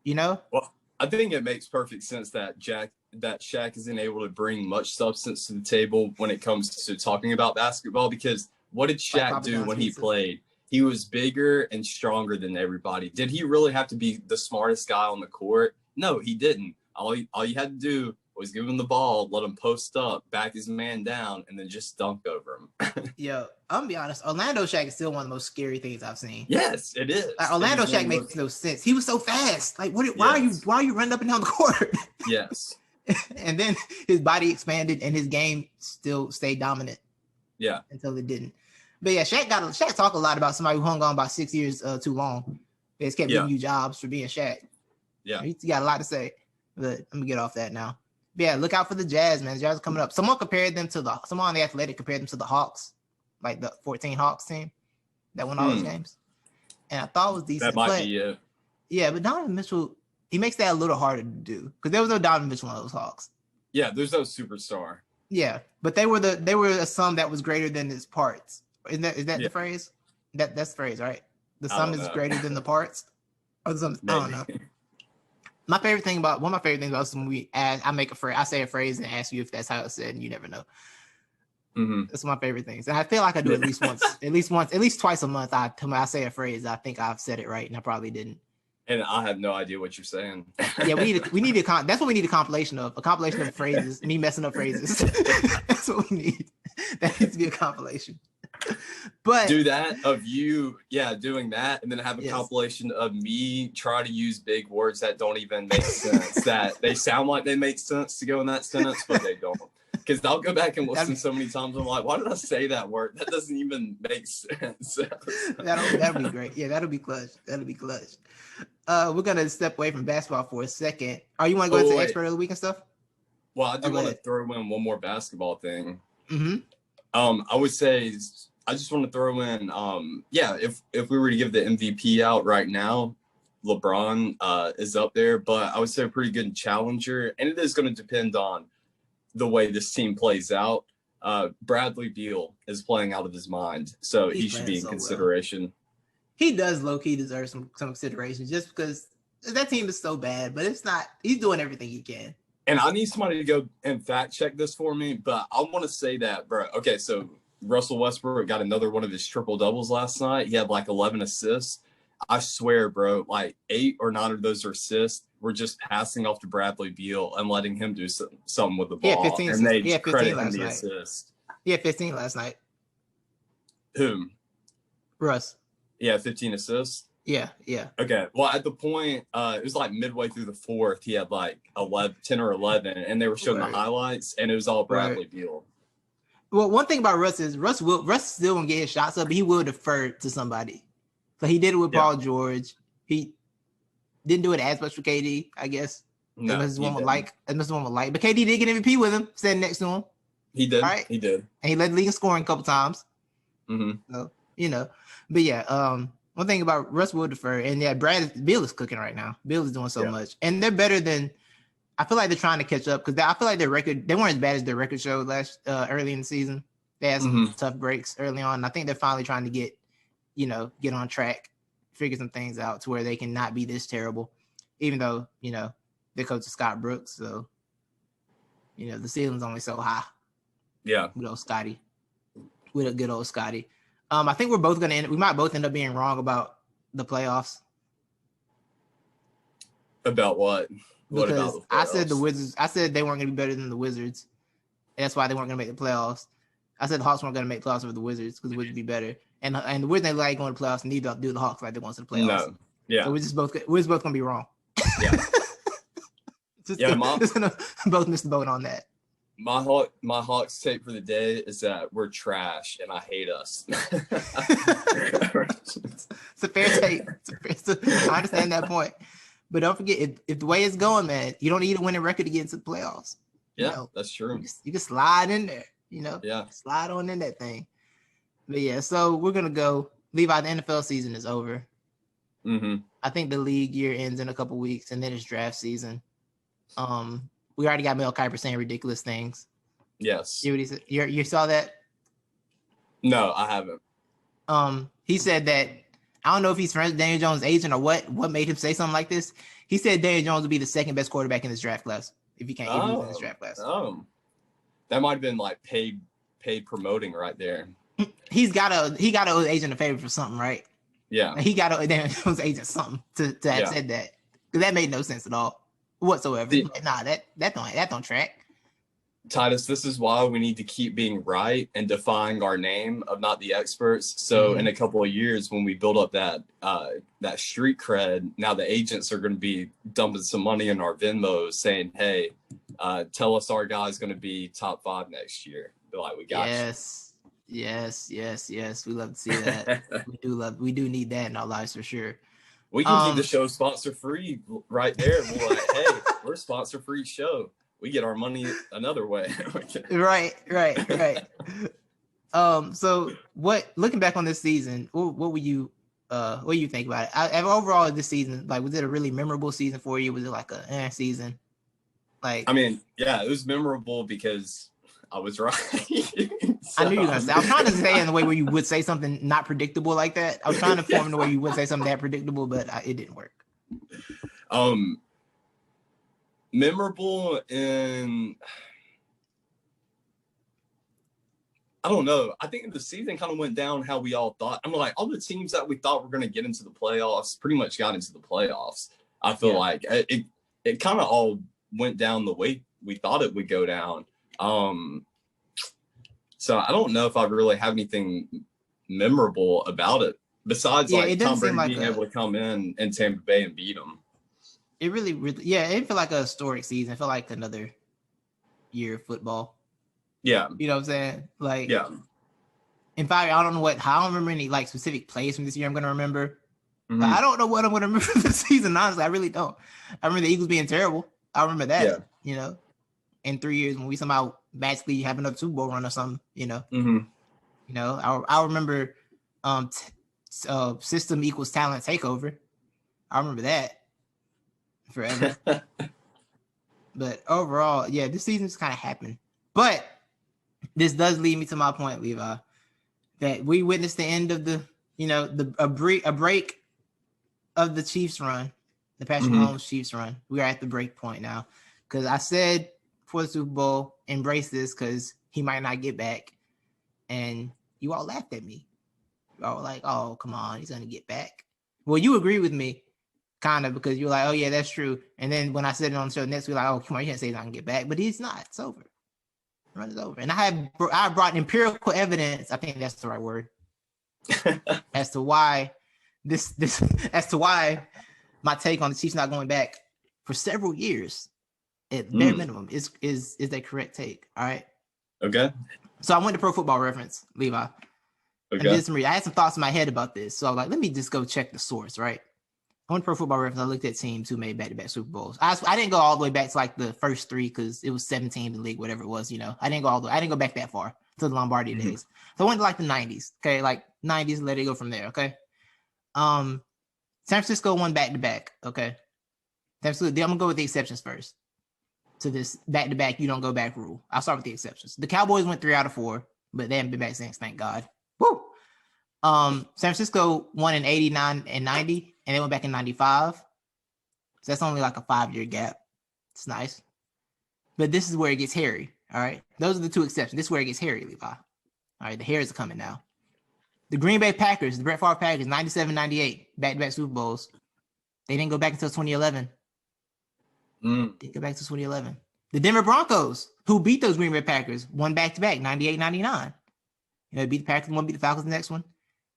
you know? Well, I think it makes perfect sense that Shaq isn't able to bring much substance to the table when it comes to talking about basketball, because what did Shaq do when he played? He was bigger and stronger than everybody. Did he really have to be the smartest guy on the court? No, he didn't. All you had to do was give him the ball, let him post up, back his man down, and then just dunk over him. Yo, I'm gonna be honest. Orlando Shaq is still one of the most scary things I've seen. Yes, it is. Like, Orlando Shaq makes no sense. He was so fast. Like, why are you running up and down the court? Yes. And then his body expanded and his game still stayed dominant. Yeah. Until it didn't. But yeah, Shaq talk a lot about somebody who hung on about 6 years too long. They just kept giving you jobs for being Shaq. Yeah. He got a lot to say. But let me get off that now. But yeah, look out for the Jazz, man. The Jazz are coming up. Someone on the Athletic compared them to the Hawks, like the 14 Hawks team that won all those games. And I thought it was decent. That might be it. Yeah, but Donovan Mitchell, he makes that a little harder to do because there was no Donovan Mitchell on those Hawks. Yeah, there's no superstar. Yeah, but they were a sum that was greater than its parts. Is that the phrase? That's the phrase, right? The sum is greater than the parts. Or something. I don't know. One of my favorite things about when I say a phrase and ask you if that's how it's said, and you never know. Mm-hmm. That's one of my favorite things, and I feel like I do at least twice a month. I say a phrase. I think I've said it right, and I probably didn't. And I have no idea what you're saying. Yeah, we need that's what we need a compilation of phrases. Me messing up phrases. That's what we need. That needs to be a compilation. But do that of you, doing that, and then have a compilation of me try to use big words that don't even make sense. That they sound like they make sense to go in that sentence, but they don't. Because I'll go back and listen so many times. I'm like, why did I say that word? That doesn't even make sense. That'll be great. Yeah, that'll be clutch. We're gonna step away from basketball for a second. You want to go into expert of the week and stuff? Well, I do want to throw in one more basketball thing. Mm-hmm. I would say I just want to throw in, if we were to give the MVP out right now, LeBron is up there, but I would say a pretty good challenger, and it is going to depend on the way this team plays out. Bradley Beal is playing out of his mind, so he should be in consideration. Well. He does low-key deserve some consideration just because that team is so bad, but it's not. He's doing everything he can. And I need somebody to go and fact check this for me, but I want to say that, bro. Okay, so Russell Westbrook got another one of his triple doubles last night. He had like 11 assists. I swear, bro, like 8 or 9 of those assists were just passing off to Bradley Beal and letting him do something with the ball. 15 and they 15 credit last him the night. assist. Yeah, 15 last night. Whom? Russ. Yeah, 15 assists. Yeah. Okay. Well, at the point, it was like midway through the fourth, he had like 10 or 11, and they were showing the highlights, and it was all Bradley Beal. Well, one thing about Russ is Russ still won't get his shots up, but he will defer to somebody. So he did it with Paul George. He didn't do it as much with KD, I guess. No, as much as one would like. But KD did get MVP with him, standing next to him. He did. Right? He did. And he led the league in scoring a couple times. Mm-hmm. So, But yeah, one thing about Russ will defer, and Beal is cooking right now. Beal is doing so much, and they're better than. I feel like they're trying to catch up because I feel like their record. They weren't as bad as their record showed early in the season. They had some tough breaks early on. And I think they're finally trying to get on track, figure some things out to where they can not be this terrible, even though their coach is Scott Brooks. So the ceiling's only so high. Yeah, good old Scotty. With a good old Scotty. I think we might both end up being wrong about the playoffs. About what? What about the playoffs? I said the Wizards. I said they weren't going to be better than the Wizards. And that's why they weren't going to make the playoffs. I said the Hawks weren't going to make playoffs over the Wizards because the Wizards would be better. And the Wizards, they like going to playoffs and need to do the Hawks like they want to the playoffs. No. Yeah. So we're both going to be wrong. Yeah. Just going to both miss the boat on that. My Hawks take for the day is that we're trash and I hate us. It's a fair take. I understand that point. But don't forget, if the way it's going, man, you don't need a winning record to get into the playoffs. Yeah, that's true. You can slide in there. slide on in that thing. But yeah, so we're gonna go. Levi, the NFL season is over. Mm-hmm. I think the league year ends in a couple weeks, and then it's draft season. We already got Mel Kiper saying ridiculous things. Yes. You saw that? No, I haven't. He said that I don't know if he's friends with Daniel Jones' agent or what made him say something like this. He said Daniel Jones would be the second best quarterback in this draft class if he was in this draft class. That might have been like paid promoting right there. He got to owe his agent a favor for something, right? Yeah. He got to owe Daniel Jones' agent something to have said that, because that made no sense at all whatsoever. That don't track. Titus, this is why we need to keep being right and defying our name of not the experts. So in a couple of years, when we build up that street cred, now the agents are going to be dumping some money in our Venmos saying, hey, tell us our guy's going to be top 5 next year. Be like, we got you. Yes. We love to see that. We do need that in our lives for sure. We can keep the show sponsor free right there. We're like, hey, we're a sponsor free show. We get our money another way. Right. So looking back on this season, what do you think about it? Overall this season, like, was it a really memorable season for you? Was it like a season? Like, I mean, yeah, it was memorable because I was right. I knew you were gonna say. I was trying to say in the way where you would say something not predictable like that. I was trying to form in the way you would say something that predictable, but it didn't work. Memorable in, I don't know. I think the season kind of went down how we all thought. I'm like, all the teams that we thought were going to get into the playoffs pretty much got into the playoffs. I feel like it kind of all went down the way we thought it would go down. So I don't know if I really have anything memorable about it besides Tom Brady being able to come in Tampa Bay and beat them. It really, it felt like a historic season. It felt like another year of football. Yeah. You know what I'm saying? Like, yeah. In fact, I don't remember any like specific plays from this year I'm going to remember. Mm-hmm. But I don't know what I'm going to remember from this season, honestly. I really don't. I remember the Eagles being terrible. I remember that, in 3 years when we somehow magically have another Super Bowl run or something, Mm-hmm. I remember system equals talent takeover. I remember that. Forever. But overall, this season just kind of happened. But this does lead me to my point, Levi, that we witnessed the end of a break of the Chiefs run, the Patrick Mahomes Chiefs run. We are at the break point now, because I said for the Super Bowl, embrace this because he might not get back, and you all laughed at me. You all were like, "Oh, come on, he's gonna get back." Well, you agree with me. Kind of, because you're like, oh yeah, that's true. And then when I said it on the show next week, like, oh come on, you can't say he's not gonna get back, but he's not. It's over. The run is over. And I brought empirical evidence. I think that's the right word. as to why my take on the Chiefs not going back for several years at bare minimum is the correct take. All right. Okay. So I went to Pro Football Reference, Levi. Okay. And did some I had some thoughts in my head about this. So I was like, let me just go check the source, right? On Pro Football Reference, I looked at teams who made back-to-back Super Bowls. I didn't go all the way back to like the first 3 because it was 7 teams in the league, whatever it was. I didn't go back that far to the Lombardi days. So I went to like the 90s. Okay, like 90s. Let it go from there. Okay. San Francisco won back-to-back. Okay. I'm gonna go with the exceptions first to this back-to-back. You don't go back rule. I'll start with the exceptions. The Cowboys went 3 out of 4, but they haven't been back since. Thank God. Woo. San Francisco won in 89 and 90. And they went back in 95. So that's only like a 5-year gap. It's nice. But this is where it gets hairy. All right. Those are the 2 exceptions. This is where it gets hairy, Levi. All right. The hairs are coming now. The Green Bay Packers, the Brett Favre Packers, 97, 98, back-to-back Super Bowls. They didn't go back until 2011. Didn't go back to 2011. The Denver Broncos, who beat those Green Bay Packers, won back-to-back, 98, 99. They beat the Packers, one beat the Falcons the next one.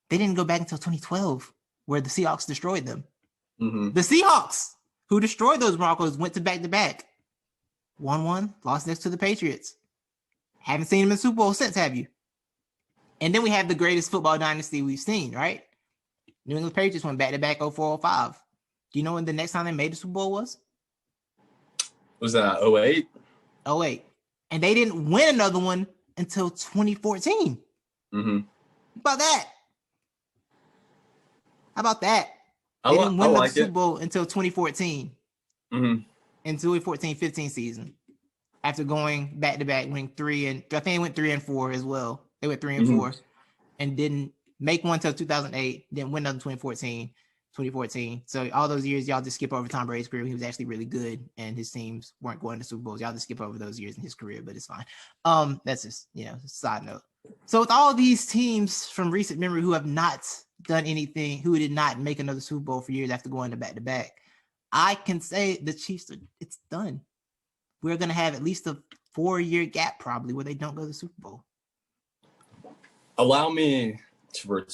They didn't go back until 2012. Where the Seahawks destroyed them. The Seahawks, who destroyed those Broncos, went to back-to-back. 1-1, lost next to the Patriots. Haven't seen them in the Super Bowl since, have you? And then we have the greatest football dynasty we've seen, right? New England Patriots went back-to-back 04-05. Do you know when the next time they made the Super Bowl was? Was that 08? 08. And they didn't win another one until 2014. Mm-hmm. How about that? They didn't win the Super Bowl until 2014. Mm-hmm. In 2014-15 season. After going back-to-back, winning 3 and I think they went 3 and 4 as well. They went 3 and 4 and didn't make one until 2008, didn't win another 2014. So all those years, y'all just skip over Tom Brady's career. He was actually really good, and his teams weren't going to Super Bowls. Y'all just skip over those years in his career, but it's fine. That's just, side note. So with all these teams from recent memory who have not done anything, who did not make another Super Bowl for years after going to back-to-back, I can say the Chiefs, it's done. We're going to have at least a 4-year gap probably where they don't go to the Super Bowl. Allow me to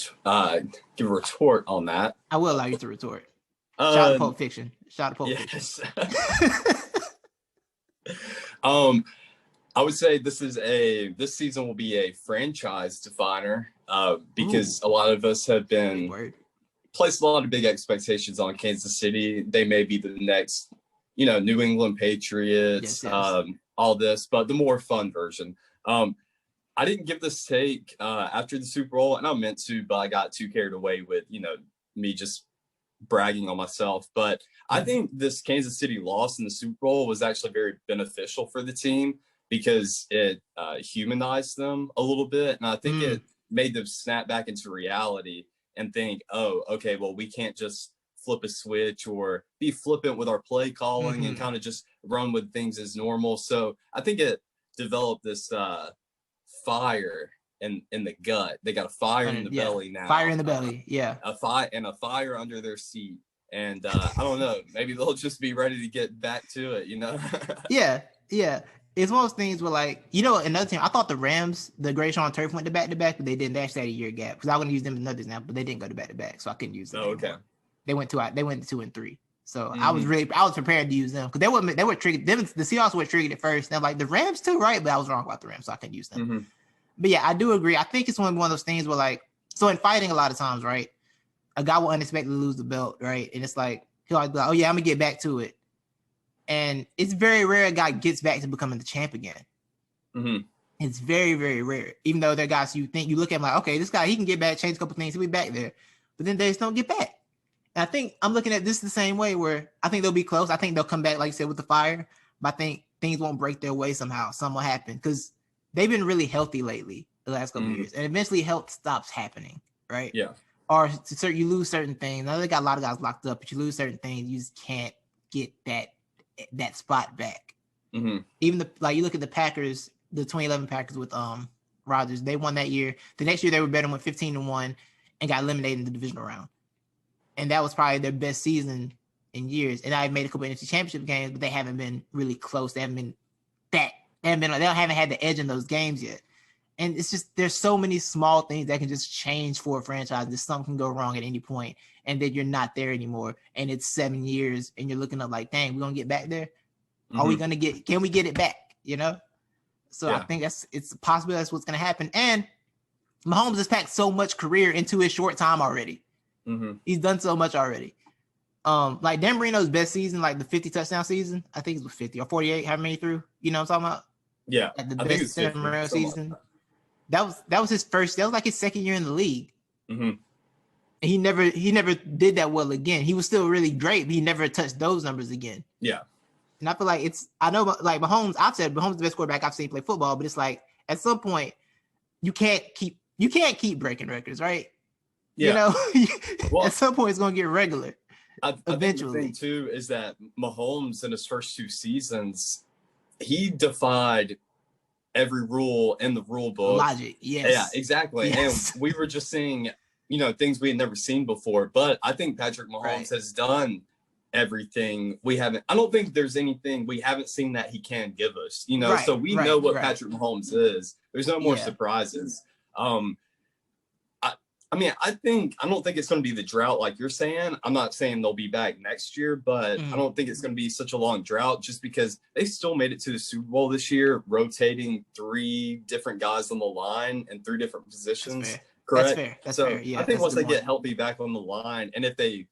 give a retort on that. I will allow you to retort. Shout out to Pulp Fiction. Yes. I would say this season will be a franchise definer because a lot of us have been placed a lot of big expectations on Kansas City. They may be the next, New England Patriots, yes. All this, but the more fun version. I didn't give this take after the Super Bowl, and I meant to, but I got too carried away with, me just bragging on myself. But I think this Kansas City loss in the Super Bowl was actually very beneficial for the team because it humanized them a little bit. And I think it made them snap back into reality and think, oh, okay, well, we can't just flip a switch or be flippant with our play calling and kind of just run with things as normal. So I think it developed this fire in the gut. They got a fire in the belly now. Fire in the belly, a fire under their seat. And I don't know, maybe they'll just be ready to get back to it, Yeah. It's one of those things where, another team, I thought the Rams, the Great Sean Turf went to back-to-back, but they didn't. They actually had a year gap because I was going to use them as another example, but they didn't go to back-to-back, so I couldn't use them anymore. Okay. They went to 2 and 3. So I was prepared to use them because they were triggered. The Seahawks were triggered at first. They're like, the Rams too, right? But I was wrong about the Rams, so I couldn't use them. But yeah, I do agree. I think it's one of those things where so in fighting a lot of times, right? A guy will unexpectedly lose the belt, right? And it's like, he'll always be like, oh yeah, I'm gonna get back to it. And it's very rare a guy gets back to becoming the champ again. It's very, very rare. Even though they're guys you look at him like, okay, this guy, he can get back, change a couple things, he'll be back there. But then they just don't get back. And I think I'm looking at this the same way where I think they'll be close. I think they'll come back, like you said, with the fire. But I think things won't break their way somehow. Something will happen because they've been really healthy lately the last couple of years. And eventually health stops happening, right? Yeah. Or you lose certain things. Now they got a lot of guys locked up, but you lose certain things. You just can't get that spot back. Even you look at the Packers, the 2011 Packers with Rodgers. They won that year. The next year they were better, went 15-1, and got eliminated in the divisional round. And that was probably their best season in years. And I made a couple of NFC Championship games, but they haven't been really close. They haven't haven't had the edge in those games yet. And it's just there's so many small things that can just change for a franchise. That something can go wrong at any point, and then you're not there anymore. And it's 7 years, and you're looking up like, dang, we're gonna get back there. Are we gonna get? Can we get it back? So I think it's possible that's what's gonna happen. And Mahomes has packed so much career into his short time already. He's done so much already. Like Dan Marino's best season, like the 50 touchdown season, I think it was 50 or 48, however many threw. You know what I'm talking about? Yeah. Like the best Dan Marino season. That was his first. That was like his second year in the league. And he never did that well again. He was still really great, but he never touched those numbers again. Yeah. And I feel like I know like Mahomes, I've said Mahomes is the best quarterback I've seen play football, but it's like at some point you can't keep breaking records, right? Yeah. At some point it's gonna get regular. Eventually. I think the thing too is that Mahomes in his first 2 seasons, he defied every rule in the rule book. Logic, yes. Yeah, exactly. Yes. And we were just seeing, things we had never seen before. But I think Patrick Mahomes has done everything we haven't. I don't think there's anything we haven't seen that he can give us. So we know what Patrick Mahomes is. There's no more surprises. I don't think it's going to be the drought like you're saying. I'm not saying they'll be back next year, but I don't think it's going to be such a long drought just because they still made it to the Super Bowl this year, rotating 3 different guys on the line in 3 different positions. Correct? That's fair. Yeah, I think once they get healthy back on the line, and if they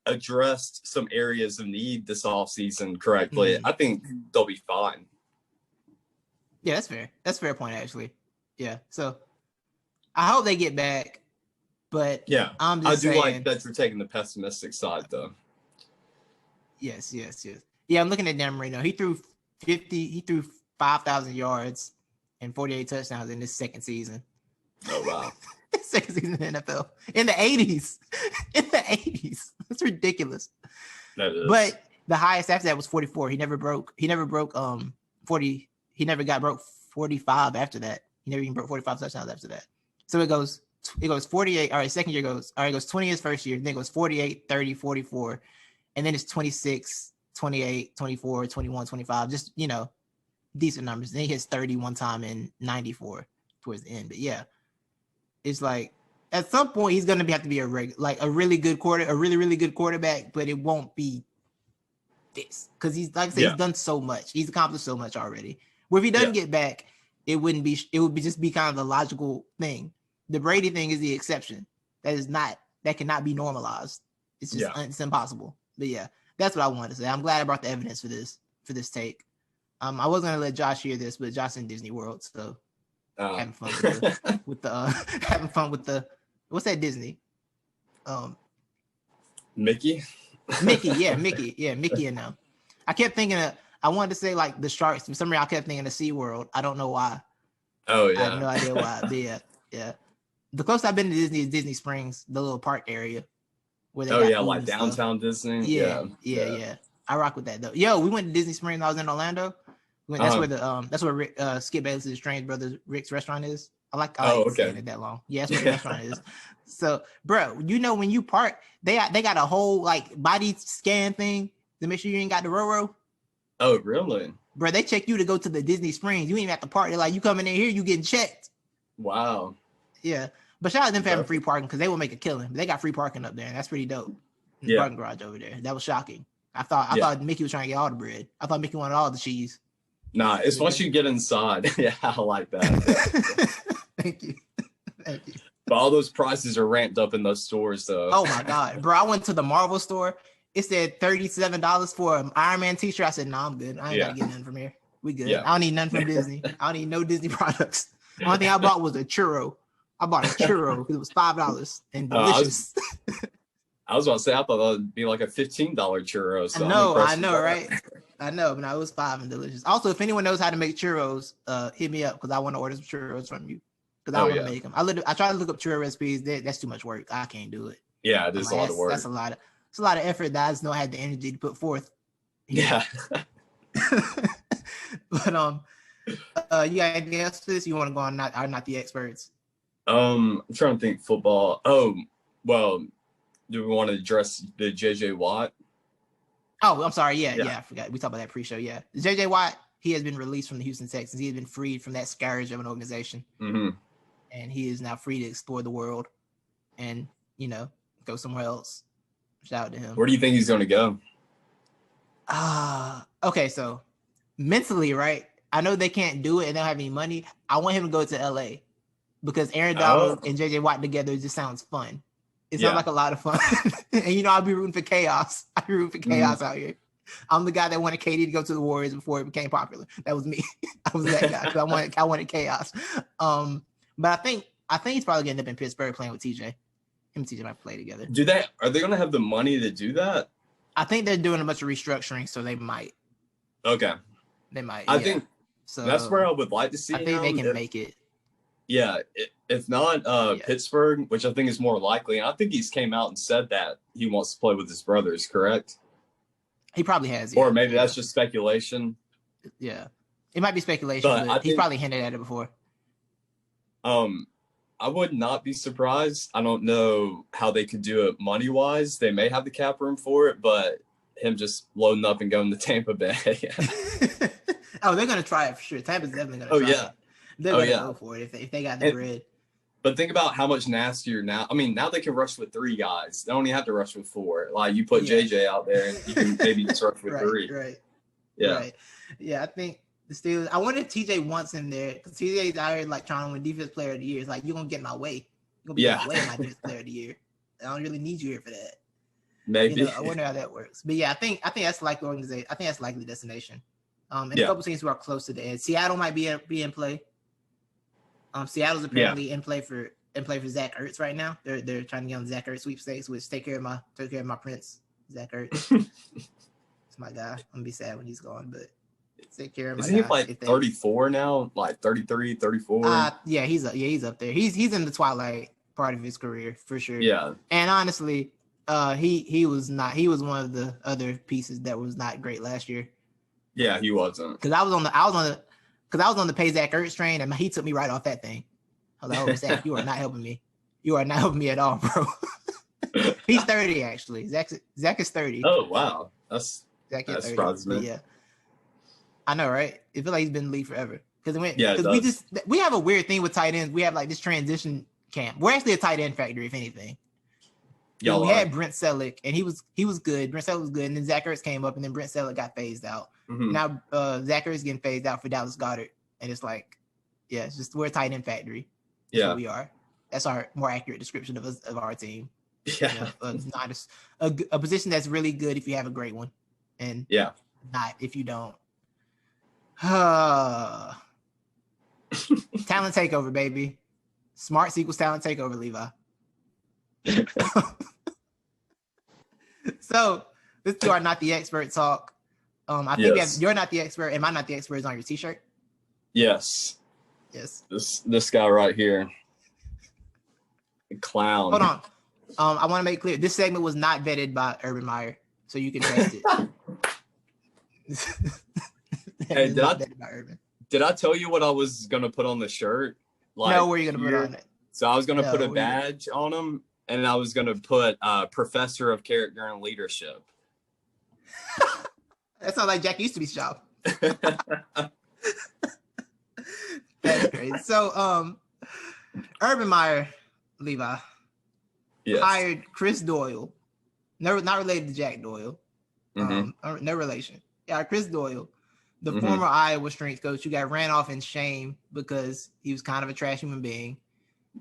addressed some areas of need this offseason correctly, I think they'll be fine. Yeah, that's fair. That's a fair point, actually. Yeah. So I hope they get back. But Yeah, I'm just I do saying, like that you're taking the pessimistic side, though. Yes. Yeah, I'm looking at Dan Marino. He threw 5,000 yards and 48 touchdowns in his second season. Oh, wow. Second season in the NFL. In the 80s. In the 80s. That's ridiculous. That is. But the highest after that was 44. He never broke 40. He never broke 45 after that. He never even broke 45 touchdowns after that. So it goes 48. All right, second year goes 20 his first year. Then it goes 48, 30, 44. And then it's 26, 28, 24, 21, 25. Just, decent numbers. Then he hits 30 one time in 94 towards the end. But yeah, it's like at some point he's going to have to be a really good quarterback, but it won't be this because he's like I said, he's done so much. He's accomplished so much already. Where if he doesn't get back, it would just be kind of the logical thing. The Brady thing is the exception. That cannot be normalized. It's just it's impossible. But yeah, that's what I wanted to say. I'm glad I brought the evidence for this take. I was gonna let Josh hear this, but Josh in Disney World, so having fun with the what's that Disney? Mickey, Mickey and them. I kept thinking I wanted to say like the sharks. For some reason, I kept thinking of SeaWorld. I don't know why. Oh yeah, I have no idea why. But yeah. The closest I've been to Disney is Disney Springs, the little park area. Where like downtown Disney. Yeah. I rock with that though. Yo, we went to Disney Springs. I was in Orlando. That's where Skip Bayless's Strange Brothers Rick's restaurant is. I like saying it that long. Yeah, that's where the restaurant is. So, bro, when you park, they got a whole like body scan thing to make sure you ain't got the row. Oh, really? Bro, they check you to go to the Disney Springs. You ain't even have to park. They're like, you coming in here, you getting checked. Wow. Yeah. But shout out to them for having free parking because they will make a killing. They got free parking up there, and that's pretty dope. The parking garage over there. That was shocking. I thought Mickey was trying to get all the bread. I thought Mickey wanted all the cheese. Nah, it's once you get inside. Yeah, I like that. Thank you. But all those prices are ramped up in those stores, though. Oh my God, bro! I went to the Marvel store. It said $37 for an Iron Man t-shirt. I said, "No, I'm good. I ain't gotta get nothing from here. We good. I don't need nothing from Disney. I don't need no Disney products. The only thing I bought was a churro. I bought a churro because it was $5 and delicious. I was about to say, I thought that would be like a $15 churro. So I know, right? I know, but no, it was $5 and delicious. Also, if anyone knows how to make churros, hit me up because I want to order some churros from you because I want to make them. I try to look up churro recipes. That's too much work. I can't do it. Yeah, it is a lot of work. It's a lot of effort that I just know I had the energy to put forth. Yeah. But you got anything else for this? You want to go on not the experts? I'm trying to think football. Oh, well, do we want to address the JJ Watt? Oh, I'm sorry. Yeah, I forgot. We talked about that pre-show. Yeah. JJ Watt, he has been released from the Houston Texans. He has been freed from that scourge of an organization. Mm-hmm. And he is now free to explore the world and, go somewhere else. Shout out to him. Where do you think he's going to go? Okay. So mentally, right? I know they can't do it and they don't have any money. I want him to go to LA because Aaron Donald and JJ Watt together just sounds fun. It sounds like a lot of fun. And I'll be rooting for chaos. I be rooting for chaos out here. I'm the guy that wanted KD to go to the Warriors before it became popular. That was me. I was that guy. I wanted chaos. But I think he's probably gonna end up in Pittsburgh playing with TJ. Him and TJ might play together. Are they gonna have the money to do that? I think they're doing a bunch of restructuring, so they might. Okay. They might. I think so. That's where I would like to see. I think they can make it. Yeah, if not Pittsburgh, which I think is more likely. And I think he's came out and said that he wants to play with his brothers, correct? He probably has. Or maybe that's just speculation. Yeah. It might be speculation, but he's probably hinted at it before. I would not be surprised. I don't know how they could do it money-wise. They may have the cap room for it, but him just loading up and going to Tampa Bay. Oh, they're going to try it for sure. Tampa's definitely going to try it. They're going to go for it if they got the bread. But think about how much nastier now. I mean, now they can rush with 3 guys. They don't even have to rush with 4. Like, you put JJ out there and you can maybe just rush with 3. Right. Yeah. Right. Yeah, I think the Steelers. I wonder if TJ wants him there because TJ's out here like trying to win Defensive Player of the Year. It's like, you're going to get in my way. You're going to be in my way of my Defensive Player of the Year. I don't really need you here for that. Maybe. I wonder how that works. But yeah, I think that's likely organization. I think that's likely destination. And a couple teams who are close to the edge. Seattle might be in play. Seattle's apparently in play for Zach Ertz right now. They're trying to get on the Zach Ertz sweepstakes, which take care of my prince, Zach Ertz. It's my guy. I'm gonna be sad when he's gone, but take care of my guy. Isn't he like 34 now? Like 33, 34? Yeah, he's up there. He's in the twilight part of his career for sure. Yeah. And honestly, he was one of the other pieces that was not great last year. Yeah, he wasn't. Because I was on the pay Zach Ertz train, and he took me right off that thing. I was like, "Oh, Zach, you are not helping me. You are not helping me at all, bro." He's 30 actually. Zach is 30. Oh wow, that surprises me. Yeah, I know, right? It feels like he's been in the league forever. Because we have a weird thing with tight ends. We have like this transition camp. We're actually a tight end factory, if anything. Yeah, we had Brent Selleck, and he was good. Brent Selleck was good, and then Zach Ertz came up, and then Brent Selleck got phased out. Mm-hmm. Now Zach Ertz getting phased out for Dallas Goedert, and it's like, yeah, it's just we're a tight end factory. That's what we are. That's our more accurate description of our team. Yeah, not a position that's really good if you have a great one, and not if you don't. Talent takeover, baby. Smart equals talent takeover, Levi. So let's do our not the expert talk. I think you're not the expert. Am I not the expert? Is on your t-shirt? Yes. This guy right here, clown. Hold on. I want to make clear this segment was not vetted by Urban Meyer, so you can test it. Hey, did I tell you what I was gonna put on the shirt? Like, no, where are you gonna put on it? So I was gonna put a badge on him, and I was gonna put Professor of Character and Leadership. That sounds like Jack Easterby's job. That's crazy. So, Urban Meyer, Levi, hired Chris Doyle, not related to Jack Doyle, no relation. Yeah, Chris Doyle, the former Iowa strength coach, who got ran off in shame because he was kind of a trash human being,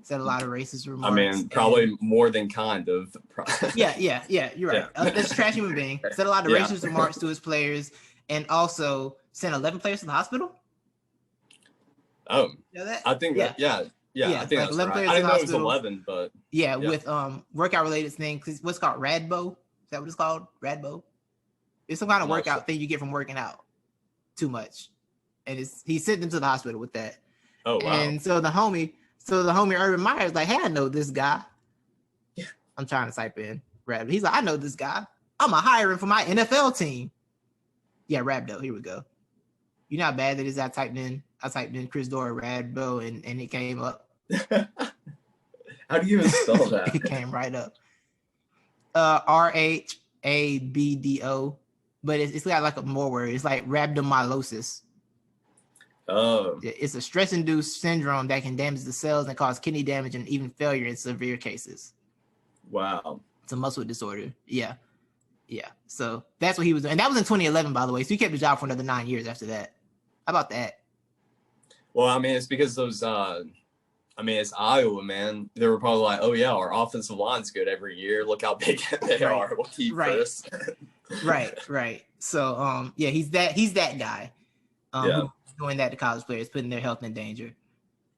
said a lot of racist remarks. I mean, probably more than kind of. Yeah, you're right. That's a trash human being. Said a lot of racist remarks to his players, and also sent 11 players to the hospital. Oh, you know that? I think I think like that's right. I didn't know it was 11, but with workout related thing. What's called Radbo? Is that what it's called? Radbo? It's some kind of workout thing you get from working out too much, and he sent them to the hospital with that. Oh wow! And so the homie Urban Meyer is like, "Hey, I know this guy." Yeah, I'm trying to type in Radbo. He's like, "I know this guy. I'm gonna hire him for my NFL team." Yeah, Radbo. Here we go. You know how bad that is? I typed in Chris Doyle Radbo and it came up. How do you even spell that? It came right up. RHABDO, but it's got like a more word. It's like rhabdomyolysis. Oh. It's a stress-induced syndrome that can damage the cells and cause kidney damage and even failure in severe cases. Wow. It's a muscle disorder. Yeah. So that's what he was doing. And that was in 2011, by the way. So he kept the job for another 9 years after that. How about that? Well, I mean, it's because those, it's Iowa, man. They were probably like, oh, yeah, our offensive line's good every year. Look how big they are. We'll keep this. Right. So, he's that guy who's doing that to college players, putting their health in danger.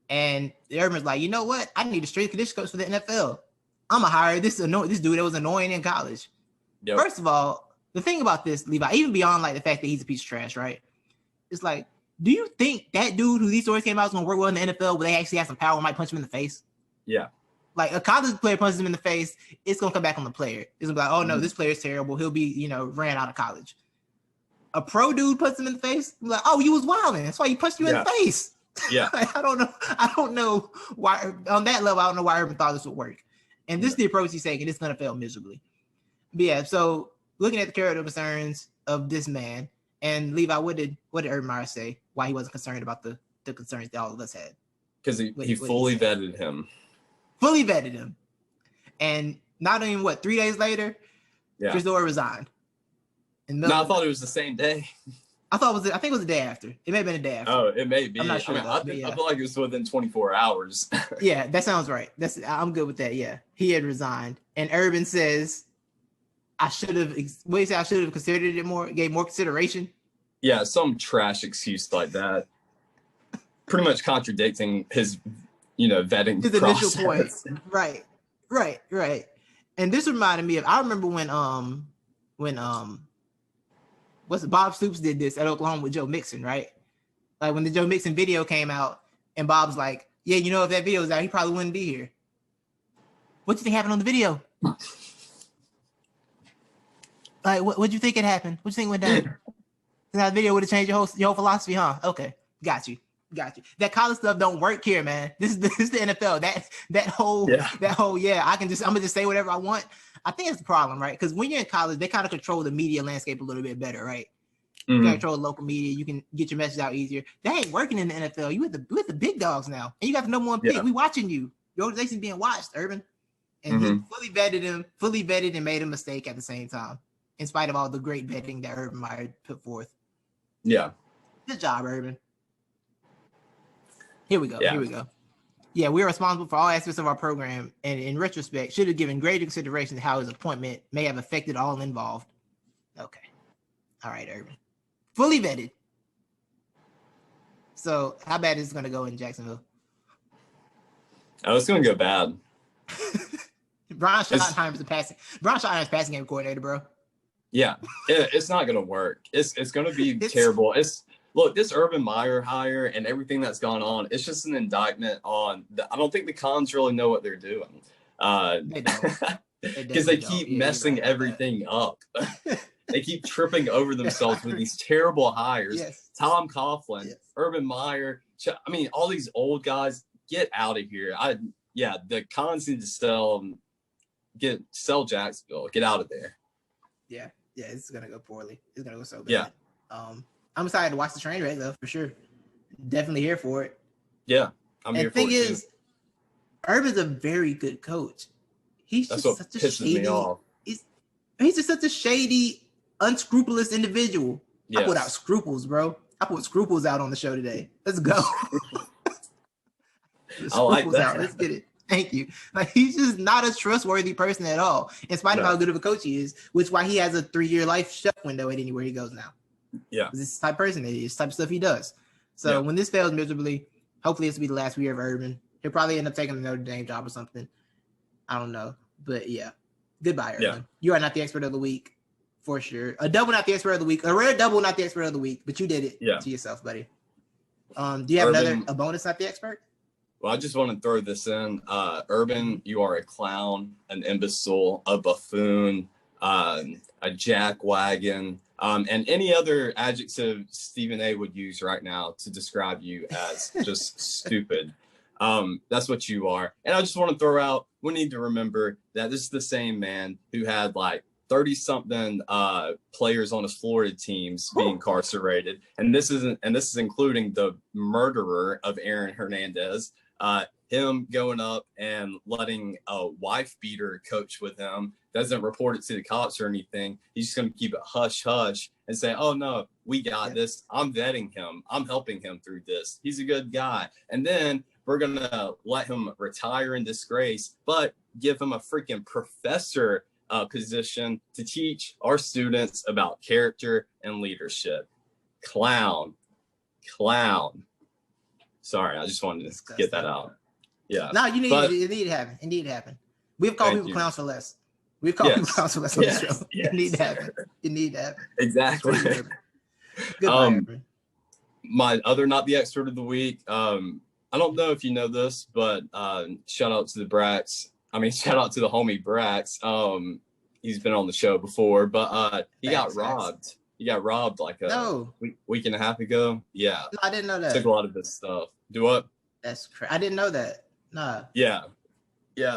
And Urban's like, you know what? I need a strength condition coach for the NFL. I'm going to hire this dude that was annoying in college. Yep. First of all, the thing about this, Levi, even beyond like the fact that he's a piece of trash, right? It's like, do you think that dude who these stories came out is going to work well in the NFL where they actually have some power and might punch him in the face? Yeah. Like a college player punches him in the face, it's going to come back on the player. It's going to be like, oh no, this player's terrible. He'll be, ran out of college. A pro dude puts him in the face. Like, oh, you was wilding. That's why he punched you in the face. Yeah. Like, I don't know why on that level. I don't know why Urban thought this would work. And this is the approach he's taking. It's going to fail miserably. But yeah, so looking at the character concerns of this man, and Levi, what did Urban Meyer say? Why he wasn't concerned about the concerns that all of us had? Because he fully vetted him. Fully vetted him. And not even 3 days later, Chris Doyle resigned. No, I thought it was the same day. I think it was the day after. It may have been the day after. Oh, it may be. I'm not sure. I feel like it was within 24 hours. Yeah, that sounds right. I'm good with that. Yeah, he had resigned, and Urban says, "I should have. What do you say? I should have considered it more. Gave more consideration." Yeah, some trash excuse like that. Pretty much contradicting his vetting his process. initial point. Right. And this reminded me of, I remember when Bob Stoops did this at Oklahoma with Joe Mixon, right? Like when the Joe Mixon video came out, and Bob's like, yeah, if that video was out, he probably wouldn't be here. What do you think happened on the video? Like, what do you think had happened? What do you think went down? That video would have changed your whole philosophy, huh? Okay, got you. That college stuff don't work here, man. This is the NFL. I'm gonna just say whatever I want. I think it's the problem, right? Because when you're in college, they kind of control the media landscape a little bit better, right? You can control the local media. You can get your message out easier. That ain't working in the NFL. You with the big dogs now, and you got the number one pick. We watching you. Your organization's being watched, Urban, and he fully vetted and made a mistake at the same time, in spite of all the great vetting that Urban Meyer put forth. Yeah. Good job, Urban. Here we go. Yeah, we're responsible for all aspects of our program, and in retrospect, should have given greater consideration to how his appointment may have affected all involved. Okay. All right, Urban. Fully vetted. So, how bad is it going to go in Jacksonville? Oh, it's going to go bad. Brian Schottenheimer's passing game coordinator, bro. Yeah, it's not going to work. It's going to be terrible. Look, this Urban Meyer hire and everything that's gone on, it's just an indictment on I don't think the Cons really know what they're doing. They don't. Because they keep messing everything up. They keep tripping over themselves with these terrible hires. Yes. Tom Coughlin, Urban Meyer. I mean, all these old guys, get out of here. The Cons need to sell Jacksonville. Get out of there. Yeah, it's gonna go poorly. It's gonna go so bad. Yeah. I'm excited to watch the train wreck though, for sure. Definitely here for it. Yeah, I'm here for it. And the thing is, Urban's a very good coach. He's just such a shady. He's just such a shady, unscrupulous individual. Yes. I put out scruples, bro. I put scruples out on the show today. Let's go. I like that. Let's get it. Thank you. Like, he's just not a trustworthy person at all, in spite of how good of a coach he is, which is why he has a 3-year life shut window at anywhere he goes now. Yeah. This is the type of person he is, type of stuff he does. So when this fails miserably, hopefully this will be the last year of Urban. He'll probably end up taking a Notre Dame job or something. I don't know. But yeah. Goodbye, Urban. Yeah. You are not the expert of the week, for sure. A double, not the expert of the week. A rare double, not the expert of the week. But you did it to yourself, buddy. Do you have a bonus, not the expert? Well, I just want to throw this in. Urban, you are a clown, an imbecile, a buffoon, a jackwagon, and any other adjective Stephen A. would use right now to describe you as just stupid. That's what you are. And I just want to throw out, we need to remember that this is the same man who had like 30-something players on his Florida teams being incarcerated. And this is including the murderer of Aaron Hernandez. Him going up and letting a wife beater coach with him, doesn't report it to the cops or anything. He's just going to keep it hush hush and say, oh no, we got this. I'm vetting him. I'm helping him through this. He's a good guy. And then we're going to let him retire in disgrace, but give him a freaking professor position to teach our students about character and leadership. Clown. Sorry, I just wanted to get that out. Yeah. No, it need to happen. It need to happen. We've called people clowns for less. We've called people clowns for less on the show. Yes. It need to happen. It need to happen. Exactly. Goodbye, my other not the expert of the week. I don't know if you know this, but shout out to the Bracks. I mean, shout out to the homie Bracks. He's been on the show before, but he got robbed. He got robbed like a week and a half ago. Yeah. No, I didn't know that. Took a lot of his stuff. Do what? That's crazy. I didn't know that. Nah. Yeah.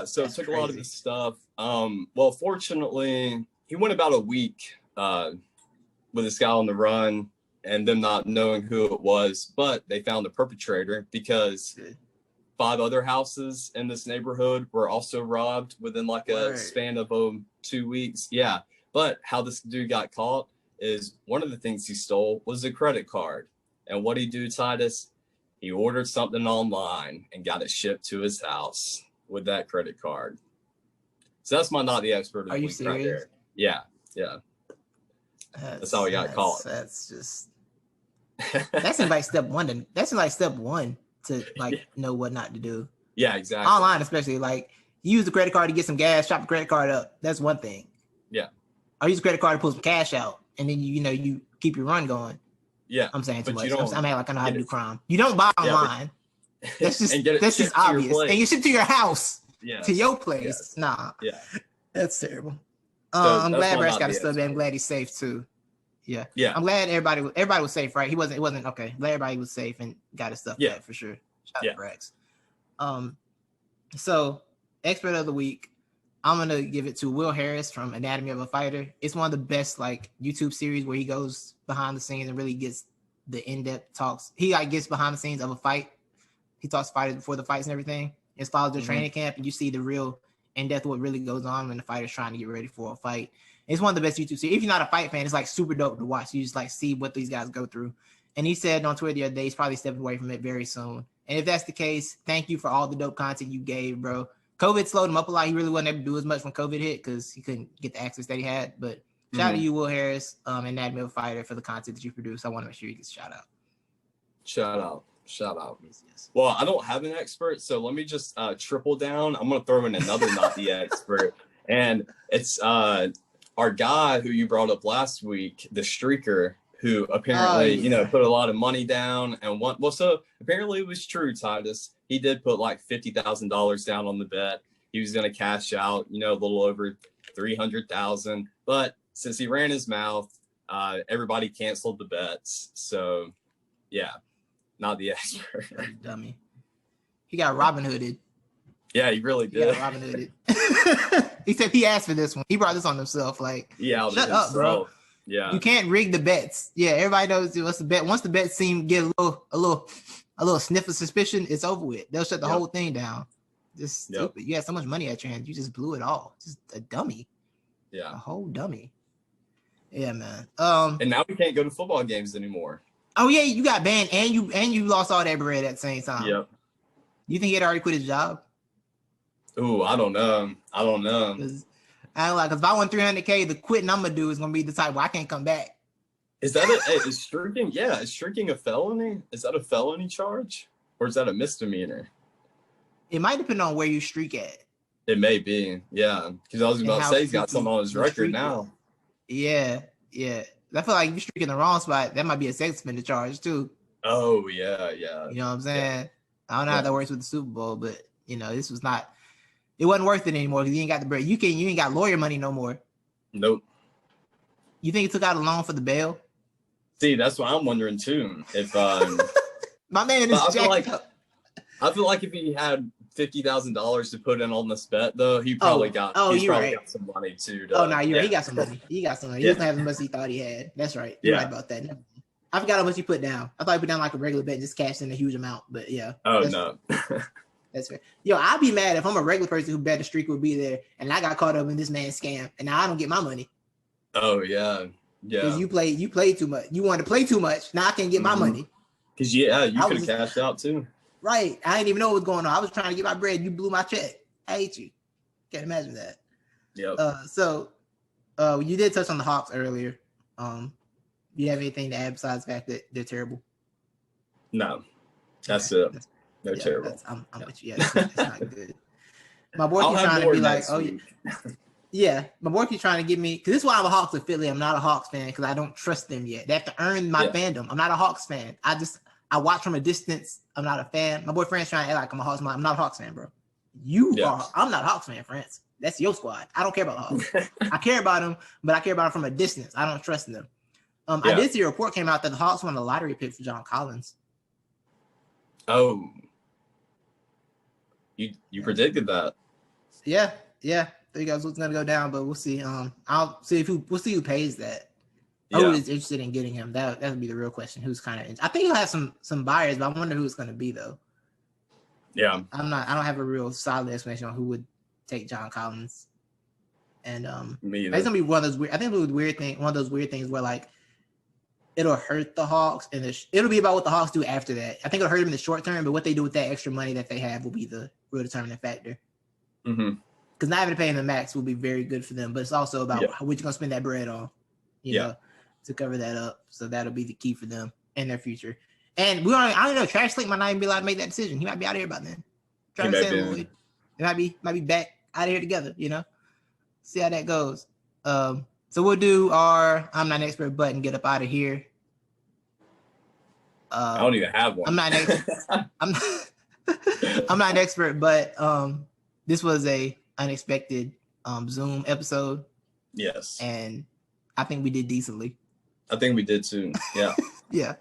So it took a lot of his stuff. Well, fortunately, he went about a week with this guy on the run and them not knowing who it was, but they found the perpetrator because 5 other houses in this neighborhood were also robbed within like a span of 2 weeks. Yeah. But how this dude got caught is one of the things he stole was a credit card. And what he do, Titus? He ordered something online and got it shipped to his house with that credit card. So that's my not the expert of the week right there. Yeah. That's how he got caught. That's just that's in like step one. That's in like step one to like know what not to do. Yeah, exactly. Online, especially, like, you use the credit card to get some gas, chop the credit card up. That's one thing. Yeah. Or use the credit card to pull some cash out, and then you keep your run going. Yeah. I'm saying too much. I'm like I know how to do crime. You don't buy online. That's just obvious. And you ship to your house. Yeah. To your place. Yes. Nah. Yeah. That's terrible. So I'm glad Brash got a stub. I'm glad he's safe too. Yeah. Yeah. I'm glad everybody was safe, right? It wasn't okay. Glad everybody was safe and got his stuff back for sure. Shout out to Brax. So expert of the week, I'm gonna give it to Will Harris from Anatomy of a Fighter. It's one of the best like YouTube series where he goes behind the scenes and really gets the in-depth talks. He like gets behind the scenes of a fight. He talks to fighters before the fights and everything. It's follows the training camp, and you see the real in-depth what really goes on when the fighter's trying to get ready for a fight. It's one of the best YouTube series. If you're not a fight fan, it's like super dope to watch. You just like see what these guys go through. And he said on Twitter the other day he's probably stepping away from it very soon. And if that's the case, thank you for all the dope content you gave, bro. COVID slowed him up a lot. He really wasn't able to do as much when COVID hit because he couldn't get the access that he had. But shout out to you, Will Harris, Anatomy of a Fighter, for the content that you produce. I want to make sure you get a shout out. Shout out. Yes. Well, I don't have an expert, so let me just triple down. I'm going to throw in another not the expert. And it's our guy who you brought up last week, the streaker, who apparently, put a lot of money down. And so apparently it was true, Titus. He did put like $50,000 down on the bet. He was going to cash out, a little over $300,000. But since he ran his mouth, everybody canceled the bets. So, yeah, not the expert. Dummy. He got Robin Hooded. Yeah, he really did. He got Robin Hooded. He said he asked for this one. He brought this on himself. Like, shut up, bro. Yeah, you can't rig the bets. Yeah, everybody knows what's the bet. Once the bet seem get a little sniff of suspicion, it's over with. They'll shut the whole thing down. Just stupid. You had so much money at your hands, you just blew it all. Just a dummy. Yeah, a whole dummy. Yeah, man. And now we can't go to football games anymore. Oh yeah, you got banned and you lost all that bread at the same time. Yep. You think he had already quit his job? Ooh, I don't know. Because if I won $300K, the quitting I'm gonna do is gonna be the type where I can't come back. Is that is streaking? Yeah, is streaking a felony? Is that a felony charge, or is that a misdemeanor? It might depend on where you streak at. It may be, yeah. Because I was about to say he's got something on his record now. Yeah. I feel like you're streaking the wrong spot. That might be a sex offender charge too. Oh yeah. You know what I'm saying? Yeah. I don't know how that works with the Super Bowl, but this was not. It wasn't worth it anymore because you ain't got the bread. You ain't got lawyer money no more. Nope. You think he took out a loan for the bail? See, that's what I'm wondering too. If my man is I feel like if he had $50,000 to put in on this bet, though, he probably got some money too. Right. He got some money. He doesn't have as much as he thought he had. That's right. You're right about that. I forgot how much he put down. I thought he put down like a regular bet, just cashed in a huge amount. But yeah. Oh no. That's fair. Yo, I'd be mad if I'm a regular person who bet the streak would be there, and I got caught up in this man's scam, and now I don't get my money. Oh yeah. Because you played too much. You wanted to play too much. Now I can't get my money. Because you could have cashed out too. Right. I didn't even know what was going on. I was trying to get my bread. You blew my check. I hate you. Can't imagine that. Yep. So you did touch on the Hawks earlier. Do you have anything to add besides the fact that they're terrible? No. That's it. They're terrible. I'm with you. Yeah, it's not good. My boy keeps trying to be like, yeah. My boy keeps trying to get me, because this is why I'm a Hawks affiliate. I'm not a Hawks fan because I don't trust them yet. They have to earn my fandom. I'm not a Hawks fan. I watch from a distance. I'm not a fan. My boy France trying to act like I'm a Hawks fan. I'm not a Hawks fan, bro. I'm not a Hawks fan, France. That's your squad. I don't care about the Hawks. I care about them, but I care about them from a distance. I don't trust them. I did see a report came out that the Hawks won a lottery pick for John Collins. Oh. You predicted that. Yeah. I think that's what's gonna go down, but we'll see. We'll see who pays that. Who is interested in getting him? That would be the real question. Who's kind of? I think he'll have some buyers, but I wonder who it's going to be though. Yeah, I don't have a real solid explanation on who would take John Collins. And it's gonna be one of those weird. I think it was one of those weird things where like it'll hurt the Hawks, and it'll be about what the Hawks do after that. I think it'll hurt them in the short term, but what they do with that extra money that they have will be the real determining factor. Mm-hmm. Because not having to pay him the max will be very good for them, but it's also about what you're gonna spend that bread on, you know, to cover that up. So that'll be the key for them in their future. And I don't know, Trash Slick might not even be allowed to make that decision. He might be out of here by then. Trying to save Lloyd. It might be back out of here together, you know? See how that goes. So we'll do our I'm not an expert button, get up out of here. I don't even have one. I'm not an expert, but this was a unexpected Zoom episode. Yes. And I think we did decently. I think we did too. Yeah. Yeah.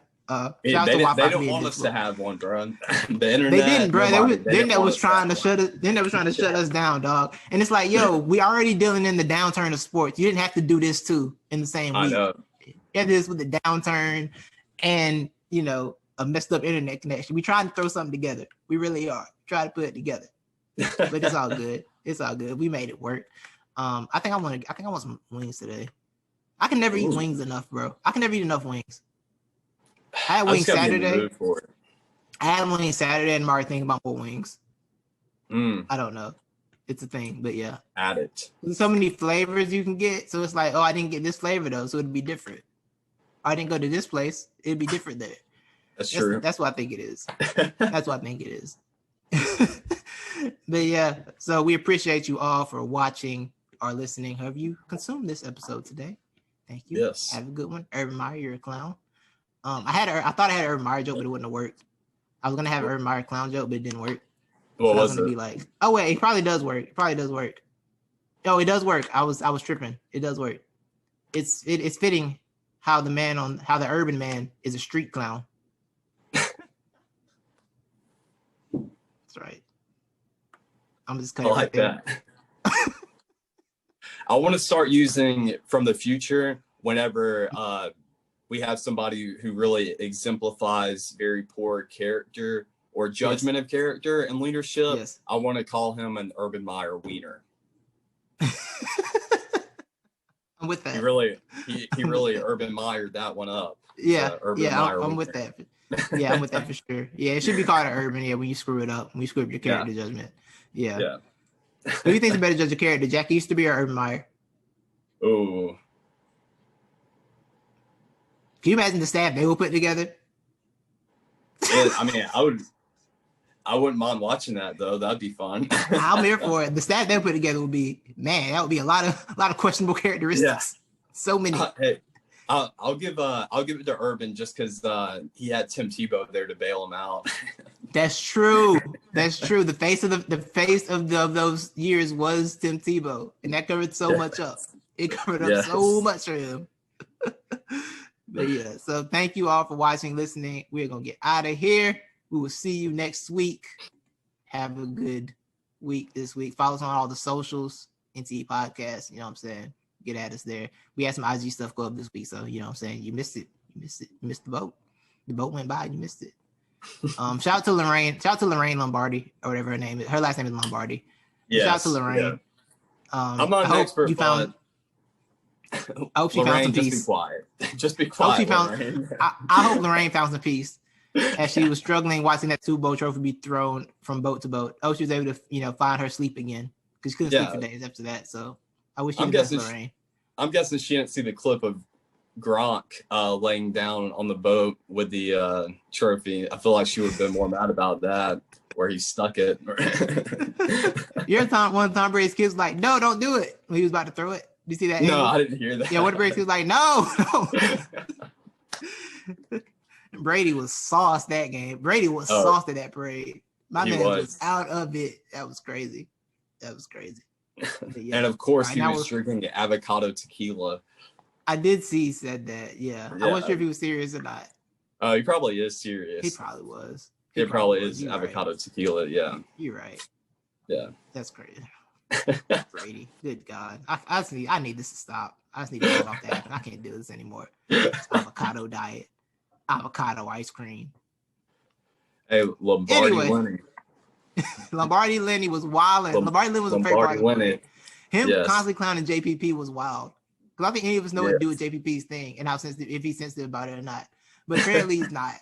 They don't want us to have one, bro. The internet. They didn't, bro. The internet was trying to shut us. Then they were trying to shut us down, dog. And it's like, yo, we already dealing in the downturn of sports. You didn't have to do this too in the same week. I know. You had this with the downturn and, you know, a messed up internet connection. We trying to throw something together. We really are. Try to put it together. But it's all good. It's all good. We made it work. I think I want some wings today. I can never eat wings enough, bro. I can never eat enough wings. I had wings Saturday. I had wings Saturday and I'm already thinking about more wings. I don't know. It's a thing, but yeah. Add it. There's so many flavors you can get. So it's like, oh, I didn't get this flavor though, so it'd be different. I didn't go to this place, it'd be different there. That's true. That's what I think it is. That's what I think it is. But yeah, so we appreciate you all for watching or listening. Have you consumed this episode today? Thank you. Yes. Have a good one. Urban Meyer, you're a clown. I thought I had an Urban Meyer joke, but it wouldn't have worked. I was gonna have an Urban Meyer clown joke, but it didn't work. What was I was gonna be like, oh wait, it probably does work. It probably does work. Oh, it does work. I was tripping. It does work. It's fitting how the urban man is a street clown. That's right. I'm just cutting. I like that. I want to start using from the future whenever we have somebody who really exemplifies very poor character or judgment of character and leadership. Yes. I want to call him an Urban Meyer wiener. I'm with that. He really Urban Meyered that one up. Yeah, I'm with that. Yeah, I'm with that for sure. Yeah, it should be called an urban. Yeah, when you screw it up, when you screw up your character judgment. Yeah. Who do you think's a better judge of character, Jackie Easterby or Urban Meyer? Oh. Can you imagine the staff they will put together? Yeah, I mean, I wouldn't mind watching that though. That'd be fun. I'm here for it. The staff they put together would be, man, that would be a lot of questionable characteristics. Yeah. So many. Hey, I'll give it to Urban just because he had Tim Tebow there to bail him out. That's true. That's true. The face of those years was Tim Tebow, and that covered so much up. It covered up so much for him. But yeah, so thank you all for watching, listening. We're gonna get out of here. We will see you next week. Have a good week this week. Follow us on all the socials, NTE Podcast. You know what I'm saying? Get at us there. We had some IG stuff go up this week, so you know what I'm saying? You missed it. You missed the boat. The boat went by, you missed it. Shout out to Lorraine. Shout out to Lorraine Lombardi, or whatever her name is. Her last name is Lombardi. Yes, shout out to Lorraine. Yeah. I'm not an expert, but I hope she found some peace. Just be quiet. Just be quiet. I hope Lorraine found some peace as she was struggling watching that Super Bowl trophy be thrown from boat to boat. I hope she was able to, find her sleep again because she couldn't sleep for days after that. So I wish you the best, Lorraine. I'm guessing she didn't see the clip of Gronk laying down on the boat with the trophy. I feel like she would have been more mad about that, where he stuck it. One of Tom Brady's kids was like, no, don't do it when he was about to throw it. Did you see that? No, I didn't hear that. Yeah, one of Brady's kids was like, no. Brady was sauced that game. Brady was sauced at that parade. My man was out of it. That was crazy. Yeah. And of course, he was drinking avocado tequila. I did see he said that. Yeah. I wasn't sure if he was serious or not. Oh, he probably is serious. He probably was. It probably is avocado tequila. Yeah. You're right. Yeah. That's crazy. Brady. Good God. I need this to stop. I just need to get off that. I can't do this anymore. It's avocado diet. Avocado ice cream. Hey, Lenny. Lombardi Lenny was wild. Lombardi Lenny was a favorite part. Him constantly clowning JPP was wild. Because I think any of us know what to do with JPP's thing and how sensitive, if he's sensitive about it or not. But apparently he's not.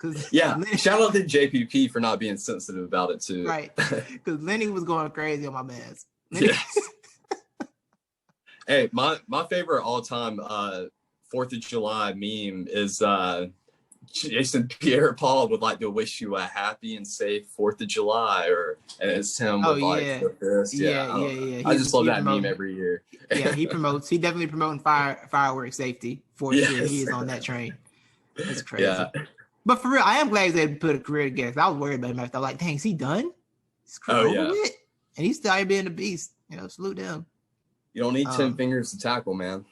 Shout out to JPP for not being sensitive about it too. Right. Because Lenny was going crazy on my mans. Yes. Hey, my favorite all-time 4th of July meme is Jason Pierre-Paul would like to wish you a happy and safe 4th of July, and it's him with the fist. Yeah. I just love that meme every year. Yeah, he definitely promoting firework safety for sure. He is on that train. That's crazy. Yeah. But for real, I am glad they put a career together. I was worried about him after. I was like, dang, is he done? His career over with? And he's still out being a beast. Salute him. You don't need 10 fingers to tackle, man.